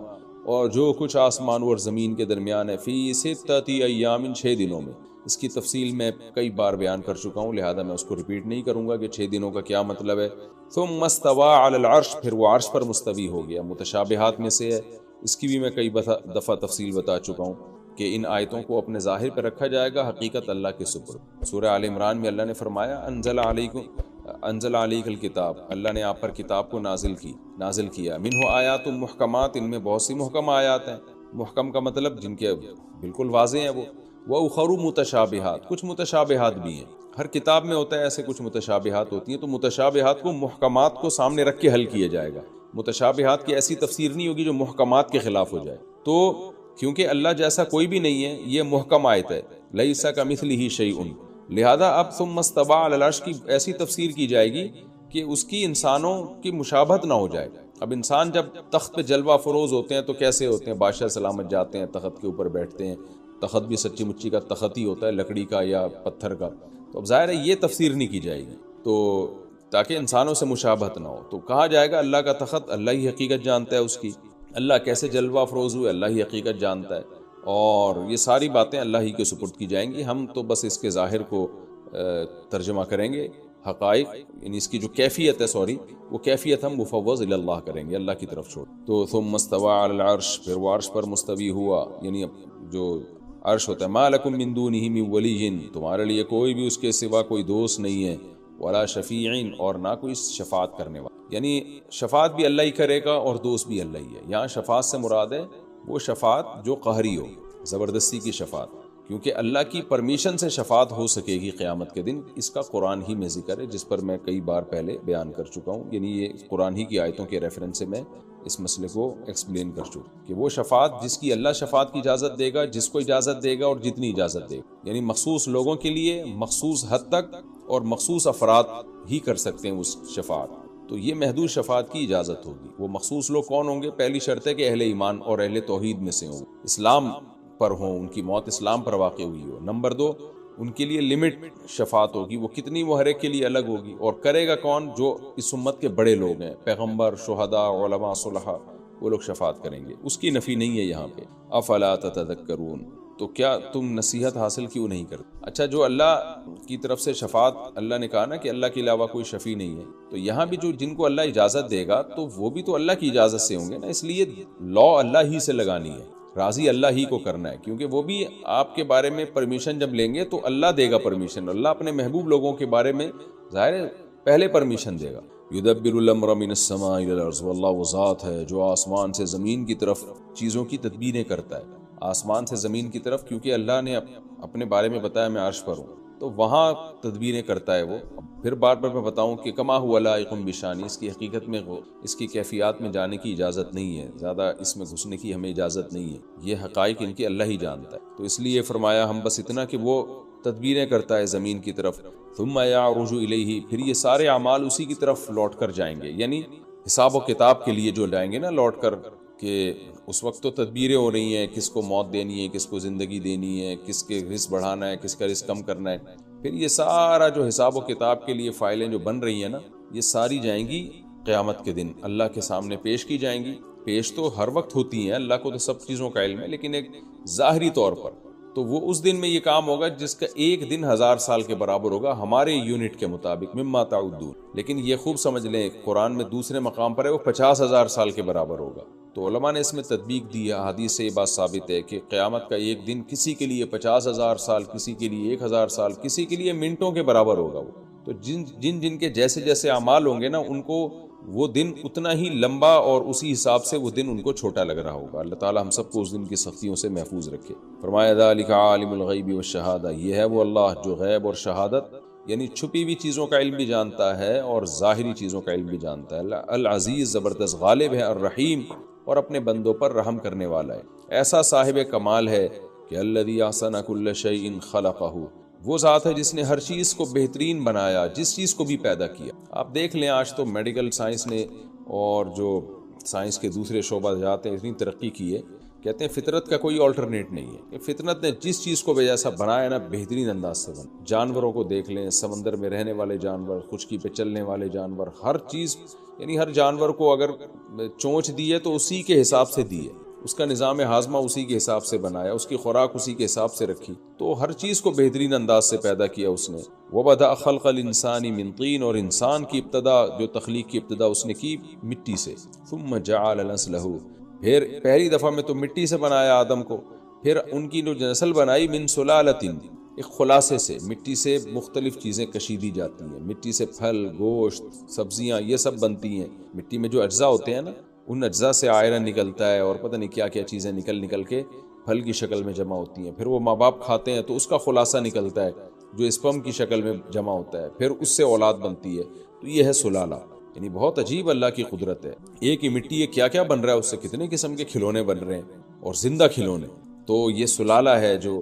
S1: اور جو کچھ آسمان اور زمین کے درمیان ہے، فی ستۃ ایام، 6 دنوں میں. اس کی تفصیل میں کئی بار بیان کر چکا ہوں، لہذا میں اس کو ریپیٹ نہیں کروں گا کہ 6 دنوں کا کیا مطلب ہے. ثم استوى علی العرش، پھر وہ عرش پر مستوی ہو گیا. متشابہات میں سے ہے، اس کی بھی میں کئی دفعہ تفصیل بتا چکا ہوں کہ ان آیتوں کو اپنے ظاہر پہ رکھا جائے گا، حقیقت اللہ کے سپرد. سورہ آل عمران میں اللہ نے فرمایا انزل علیک الکتاب، اللہ نے آپ پر کتاب کو نازل کیا. منہ آیات محکمات، ان میں بہت سی محکم آیات ہیں. محکم کا مطلب جن کے بالکل واضح ہیں. وہ اخر متشابہات، کچھ متشابہات بھی ہیں. ہر کتاب میں ہوتا ہے ایسے کچھ متشابہات ہوتی ہیں، تو متشابہات کو محکمات کو سامنے رکھ کے حل کیا جائے گا. متشابہات کی ایسی تفسیر نہیں ہوگی جو محکمات کے خلاف ہو جائے. تو کیونکہ اللہ جیسا کوئی بھی نہیں ہے، یہ محکم آیت ہے، لیس کمثلہ شیء، لہذا اب ثم استوى علی العرش کی ایسی تفسیر کی جائے گی کہ اس کی انسانوں کی مشابہت نہ ہو جائے. اب انسان جب تخت پہ جلوہ فروز ہوتے ہیں تو کیسے ہوتے ہیں؟ بادشاہ سلامت جاتے ہیں، تخت کے اوپر بیٹھتے ہیں. تخت بھی سچی مچی کا تخت ہی ہوتا ہے، لکڑی کا یا پتھر کا. تو اب ظاہر ہے یہ تفسیر نہیں کی جائے گی، تو تاکہ انسانوں سے مشابہت نہ ہو. تو کہا جائے گا اللہ کا تخت، اللہ ہی حقیقت جانتا ہے اس کی. اللہ کیسے جلوہ افروز ہوئے، اللہ ہی حقیقت جانتا ہے. اور یہ ساری باتیں اللہ ہی کے سپرد کی جائیں گی. ہم تو بس اس کے ظاہر کو ترجمہ کریں گے. حقائق یعنی اس کی جو کیفیت ہے وہ کیفیت ہم مفوض الی اللہ کریں گے، اللہ کی طرف چھوڑ. تو ثم استوى علی العرش، پھر وہ عرش پر مستوی ہوا. یعنی جو عرش ہوتا ہے، ما لکم من دونہ من ولی، تمہارے لیے کوئی بھی اس کے سوا کوئی دوست نہیں ہے، ولا شفیع، اور نہ کوئی شفاعت کرنے والا.
S3: یعنی شفاعت بھی اللہ ہی کرے گا اور دوست بھی اللہ ہی ہے. یہاں شفاعت سے مراد ہے وہ شفاعت جو قہری ہو، زبردستی کی شفاعت، کیونکہ اللہ کی پرمیشن سے شفاعت ہو سکے گی قیامت کے دن. اس کا قرآن ہی میں ذکر ہے، جس پر میں کئی بار پہلے بیان کر چکا ہوں. یعنی یہ قرآن ہی کی آیتوں کے ریفرنس سے میں اس مسئلے کو ایکسپلین کر چکا کہ وہ شفاعت جس کی اللہ شفاعت کی اجازت دے گا، جس کو اجازت دے گا اور جتنی اجازت دے گا. یعنی مخصوص لوگوں کے لیے مخصوص حد تک اور مخصوص افراد ہی کر سکتے ہیں اس شفاعت. تو یہ محدود شفاعت کی اجازت ہوگی. وہ مخصوص لوگ کون ہوں گے؟ پہلی شرط ہے کہ اہل ایمان اور اہل توحید میں سے ہوں، اسلام پر ہوں، ان کی موت اسلام پر واقع ہوئی ہو. نمبر 2، ان کے لیے لمٹ شفاعت ہوگی، وہ کتنی، وہ ہر ایک کے لیے الگ ہوگی. اور کرے گا کون؟ جو اس امت کے بڑے لوگ ہیں، پیغمبر، شہداء، علماء، صلحاء، وہ لوگ شفاعت کریں گے. اس کی نفی نہیں ہے یہاں پہ. افلا تتذکرون، تو کیا تم نصیحت حاصل کیوں نہیں کرتے؟ اچھا، جو اللہ کی طرف سے شفاعت، اللہ نے کہا نا کہ اللہ کے علاوہ کوئی شفیع نہیں ہے، تو یہاں بھی جو جن کو اللہ اجازت دے گا تو وہ بھی تو اللہ کی اجازت سے ہوں گے نا. اس لیے لا اللہ ہی سے لگانی ہے، راضی اللہ ہی کو کرنا ہے، کیونکہ وہ بھی آپ کے بارے میں پرمیشن جب لیں گے تو اللہ دے گا پرمیشن. اللہ اپنے محبوب لوگوں کے بارے میں ظاہر ہے پہلے پرمیشن دے گا. یدبر الامر من السماء الى الارض، واللہ وہ ذات ہے جو آسمان سے زمین کی طرف چیزوں کی تدبیریں کرتا ہے. آسمان سے زمین کی طرف، کیونکہ اللہ نے اپنے بارے میں بتایا میں عرش پر ہوں، تو وہاں تدبیریں کرتا ہے وہ. پھر بار بار میں بتاؤں کہ کما ہوا لائق بشانی، اس کی حقیقت میں اس کی کیفیات میں جانے کی اجازت نہیں ہے، زیادہ اس میں گھسنے کی ہمیں اجازت نہیں ہے. یہ حقائق ان کی اللہ ہی جانتا ہے. تو اس لیے فرمایا ہم بس اتنا کہ وہ تدبیریں کرتا ہے زمین کی طرف. ثم یعرج الیہ، پھر یہ سارے اعمال اسی کی طرف لوٹ کر جائیں گے. یعنی حساب و کتاب کے لیے جو جائیں گے نا لوٹ کر، کہ اس وقت تو تدبیریں ہو رہی ہیں، کس کو موت دینی ہے، کس کو زندگی دینی ہے، کس کے رزق بڑھانا ہے، کس کا رزق کم کرنا ہے. پھر یہ سارا جو حساب و کتاب کے لیے فائلیں جو بن رہی ہیں نا، یہ ساری جائیں گی قیامت کے دن اللہ کے سامنے پیش کی جائیں گی. پیش تو ہر وقت ہوتی ہیں، اللہ کو تو سب چیزوں کا علم ہے، لیکن ایک ظاہری طور پر تو وہ اس دن میں یہ کام ہوگا جس کا ایک دن 1000 سال کے برابر ہوگا ہمارے یونٹ کے مطابق، مما تعدون. لیکن یہ خوب سمجھ لیں قرآن میں دوسرے مقام پر ہے وہ 50,000 سال کے برابر ہوگا. تو علماء نے اس میں تطبیق دی ہے، حدیث سے یہ بات ثابت ہے کہ قیامت کا ایک دن کسی کے لیے 50,000 سال، کسی کے لیے 1000 سال، کسی کے لیے منٹوں کے برابر ہوگا. وہ تو جن کے جیسے جیسے اعمال ہوں گے نا، ان کو وہ دن اتنا ہی لمبا اور اسی حساب سے وہ دن ان کو چھوٹا لگ رہا ہوگا. اللہ تعالی ہم سب کو اس دن کی سختیوں سے محفوظ رکھے. فرمایا ذالک عالم الغیب والشہادہ، یہ ہے وہ اللہ جو غیب اور شہادت یعنی چھپی ہوئی چیزوں کا علم بھی جانتا ہے اور ظاہری چیزوں کا علم بھی جانتا ہے. العزیز، زبردست، غالب ہے، الرحیم، اور اپنے بندوں پر رحم کرنے والا ہے. ایسا صاحب کمال ہے کہ الذی احسن کل شیء خلقہ، وہ ذات ہے جس نے ہر چیز کو بہترین بنایا، جس چیز کو بھی پیدا کیا. آپ دیکھ لیں آج تو میڈیکل سائنس نے اور جو سائنس کے دوسرے شعبہ جاتے ہیں اتنی ترقی کی ہے، کہتے ہیں فطرت کا کوئی آلٹرنیٹ نہیں ہے. کہ فطرت نے جس چیز کو بھی جیسا بنایا نا بہترین انداز سے بنا. جانوروں کو دیکھ لیں، سمندر میں رہنے والے جانور، خشکی پہ چلنے والے جانور، ہر چیز، یعنی ہر جانور کو اگر چونچ دی ہے تو اسی کے حساب سے دی ہے، اس کا نظام ہاضمہ اسی کے حساب سے بنایا، اس کی خوراک اسی کے حساب سے رکھی. تو ہر چیز کو بہترین انداز سے پیدا کیا اس نے. وَبَدَأَ خَلْقَ الْإِنسَانِ مِنْ طِينٍ، اور انسان کی ابتدا، جو تخلیق کی ابتدا اس نے کی مٹی سے. ثُمَّ جَعَلَ نَسْلَهُ، پھر پہلی دفعہ میں تو مٹی سے بنایا آدم کو، پھر ان کی جو نسل بنائی من سلالۃ، ایک خلاصے سے. مٹی سے مختلف چیزیں کشیدی جاتی ہیں، مٹی سے پھل، گوشت، سبزیاں، یہ سب بنتی ہیں. مٹی میں جو اجزاء ہوتے ہیں نا، ان اجزاء سے آئرن نکلتا ہے اور پتہ نہیں کیا کیا چیزیں نکل کے پھل کی شکل میں جمع ہوتی ہیں. پھر وہ ماں باپ کھاتے ہیں تو اس کا خلاصہ نکلتا ہے جو اسپرم کی شکل میں جمع ہوتا ہے، پھر اس سے اولاد بنتی ہے. تو یہ ہے سلالہ. یعنی بہت عجیب اللہ کی قدرت ہے. ایک ہی مٹی ہے، کیا کیا بن رہا ہے اس سے، کتنے قسم کے کھلونے بن رہے ہیں اور زندہ کھلونے. تو یہ سلالہ ہے جو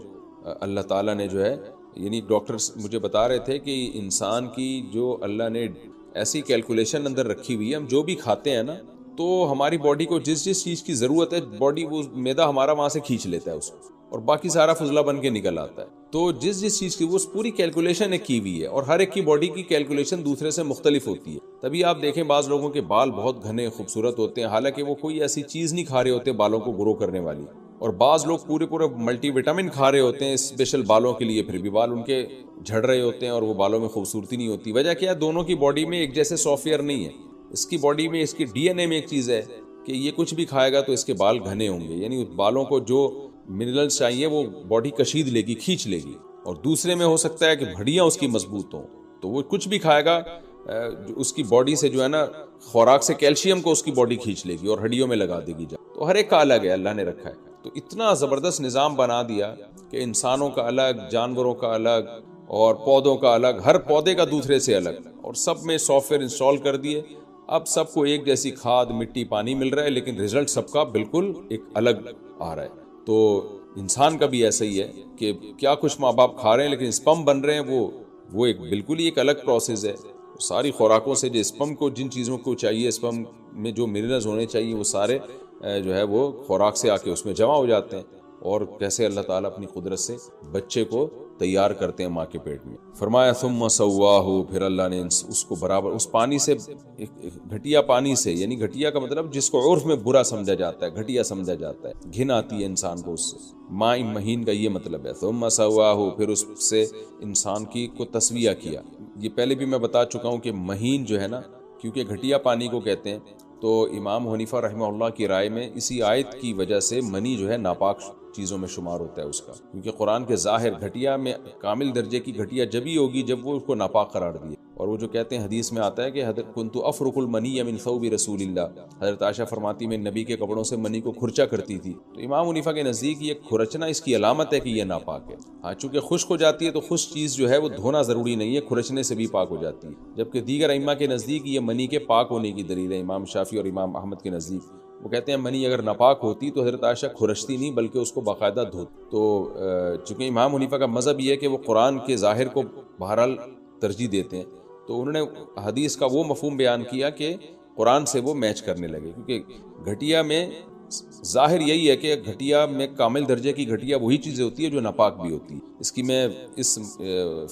S3: اللہ تعالیٰ نے جو ہے، یعنی ڈاکٹرز مجھے بتا رہے تھے کہ انسان کی جو اللہ نے ایسی کیلکولیشن اندر رکھی ہوئی ہے، ہم جو بھی کھاتے ہیں نا تو ہماری باڈی کو جس چیز کی ضرورت ہے، باڈی وہ معدہ ہمارا وہاں سے کھینچ لیتا ہے اس کو، اور باقی سارا فضلہ بن کے نکل آتا ہے. تو جس چیز کی وہ پوری کیلکولیشن ایک کی ہوئی ہے، اور ہر ایک کی باڈی کی کیلکولیشن دوسرے سے مختلف ہوتی ہے. تبھی آپ دیکھیں بعض لوگوں کے بال بہت گھنے خوبصورت ہوتے ہیں، حالانکہ وہ کوئی ایسی چیز نہیں کھا رہے ہوتے بالوں کو گرو کرنے والی. اور بعض لوگ پورے ملٹی وٹامن کھا رہے ہوتے ہیں اسپیشل بالوں کے لیے، پھر بھی بال ان کے جھڑ رہے ہوتے ہیں اور وہ بالوں میں خوبصورتی نہیں ہوتی. وجہ کیا ہے؟ دونوں کی باڈی میں ایک جیسے سافٹ ویئر نہیں ہے. اس کی باڈی میں، اس کی ڈی این اے میں ایک چیز ہے کہ یہ کچھ بھی کھائے گا تو اس کے بال گھنے ہوں گے، یعنی بالوں کو جو منرلز چاہیے وہ باڈی کشید لے گی، کھینچ لے گی. اور دوسرے میں ہو سکتا ہے کہ ہڈیاں اس کی مضبوط ہوں، تو وہ کچھ بھی کھائے گا اس کی باڈی سے جو ہے نا خوراک سے کیلشیم کو اس کی باڈی کھینچ لے گی اور ہڈیوں میں لگا دے گی جا. تو ہر ایک کا الگ ہے، اللہ نے رکھا ہے. تو اتنا زبردست نظام بنا دیا کہ انسانوں کا الگ، جانوروں کا الگ اور پودوں کا الگ، ہر پودے کا دوسرے سے الگ، اور سب میں سافٹ ویئر انسٹال کر دیے. اب سب کو ایک جیسی کھاد، مٹی، پانی مل رہا ہے، لیکن رزلٹ سب کا بالکل ایک الگ آ رہا ہے. تو انسان کا بھی ایسا ہی ہے کہ کیا کچھ ماں باپ کھا رہے ہیں، لیکن اسپم بن رہے ہیں وہ ایک بالکل ہی ایک الگ پروسیس ہے. ساری خوراکوں سے جو اسپم کو جن چیزوں کو چاہیے، اسپم میں جو منرلز ہونے چاہیے، وہ سارے جو ہے وہ خوراک سے آ کے اس میں جمع ہو جاتے ہیں. اور کیسے اللہ تعالیٰ اپنی قدرت سے بچے کو تیار کرتے ہیں ماں کے پیٹ میں. فرمایا ثم سواہ، پھر اللہ نے اس کو برابر اس پانی سے، گھٹیا پانی سے، یعنی گھٹیا کا مطلب جس کو عرف میں برا سمجھا جاتا ہے، گھٹیا سمجھا جاتا ہے، گھن آتی ہے انسان کو اس سے. ماء مہین کا یہ مطلب ہے. ثم سواہ، پھر اس سے انسان کی کو تسویہ کیا. یہ پہلے بھی میں بتا چکا ہوں کہ مہین جو ہے نا، کیونکہ گھٹیا پانی کو کہتے ہیں، تو امام حنیفہ رحمہ اللہ کی رائے میں اسی آیت کی وجہ سے منی جو ہے ناپاک چیزوں میں شمار ہوتا ہے اس کا، کیونکہ قرآن کے ظاہر گھٹیا میں کامل درجے کی گھٹیا جب ہی ہوگی جب وہ اس کو ناپاک قرار دیے. اور وہ جو کہتے ہیں حدیث میں آتا ہے کہ حضرت کنت افرق المنی من ثوب رسول اللہ، حضرت عائشہ فرماتی میں نبی کے کپڑوں سے منی کو کھرچا کرتی تھی. تو امام حنیفہ کے نزدیک یہ کھرچنا اس کی علامت ہے کہ یہ ناپاک ہے. ہاں چونکہ خشک ہو جاتی ہے تو خشک چیز جو ہے وہ دھونا ضروری نہیں ہے، کھرچنے سے بھی پاک ہو جاتی ہے. جبکہ دیگر ائمہ کے نزدیک یہ منی کے پاک ہونے کی دلیل ہے. امام شافعی اور امام احمد کے نزدیک وہ کہتے ہیں منی اگر ناپاک ہوتی تو حضرت عائشہ کھرچتی نہیں بلکہ اس کو باقاعدہ دھوتی. تو چونکہ امام حنیفہ کا مذہب یہ ہے کہ وہ قرآن کے ظاہر کو بہرحال ترجیح دیتے ہیں، تو انہوں نے حدیث کا وہ مفہوم بیان کیا کہ قرآن سے وہ میچ کرنے لگے. کیونکہ گھٹیا میں ظاہر یہی ہے کہ گھٹیا میں کامل درجے کی گھٹیا وہی چیزیں ہوتی ہے جو ناپاک بھی ہوتی ہے. اس کی میں اس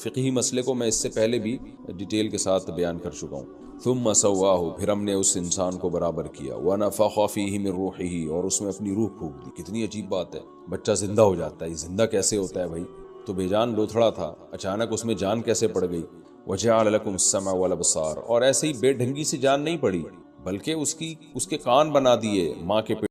S3: فقہی مسئلے کو میں اس سے پہلے بھی ڈیٹیل کے ساتھ بیان کر چکا ہوں. ثم سواہ، پھر ہم نے اس انسان کو برابر کیا. ونفخ فیہ من روحہ، اور اس میں اپنی روح پھونک دی. کتنی عجیب بات ہے، بچہ زندہ ہو جاتا ہے. یہ زندہ کیسے ہوتا ہے بھائی؟ تو بے جان لوتھڑا تھا، اچانک اس میں جان کیسے پڑ گئی؟ وجعل لکم السمع والابصار، اور ایسے ہی بے ڈھنگی سے جان نہیں پڑی بلکہ اس کے کان بنا دیے ماں کے پیٹ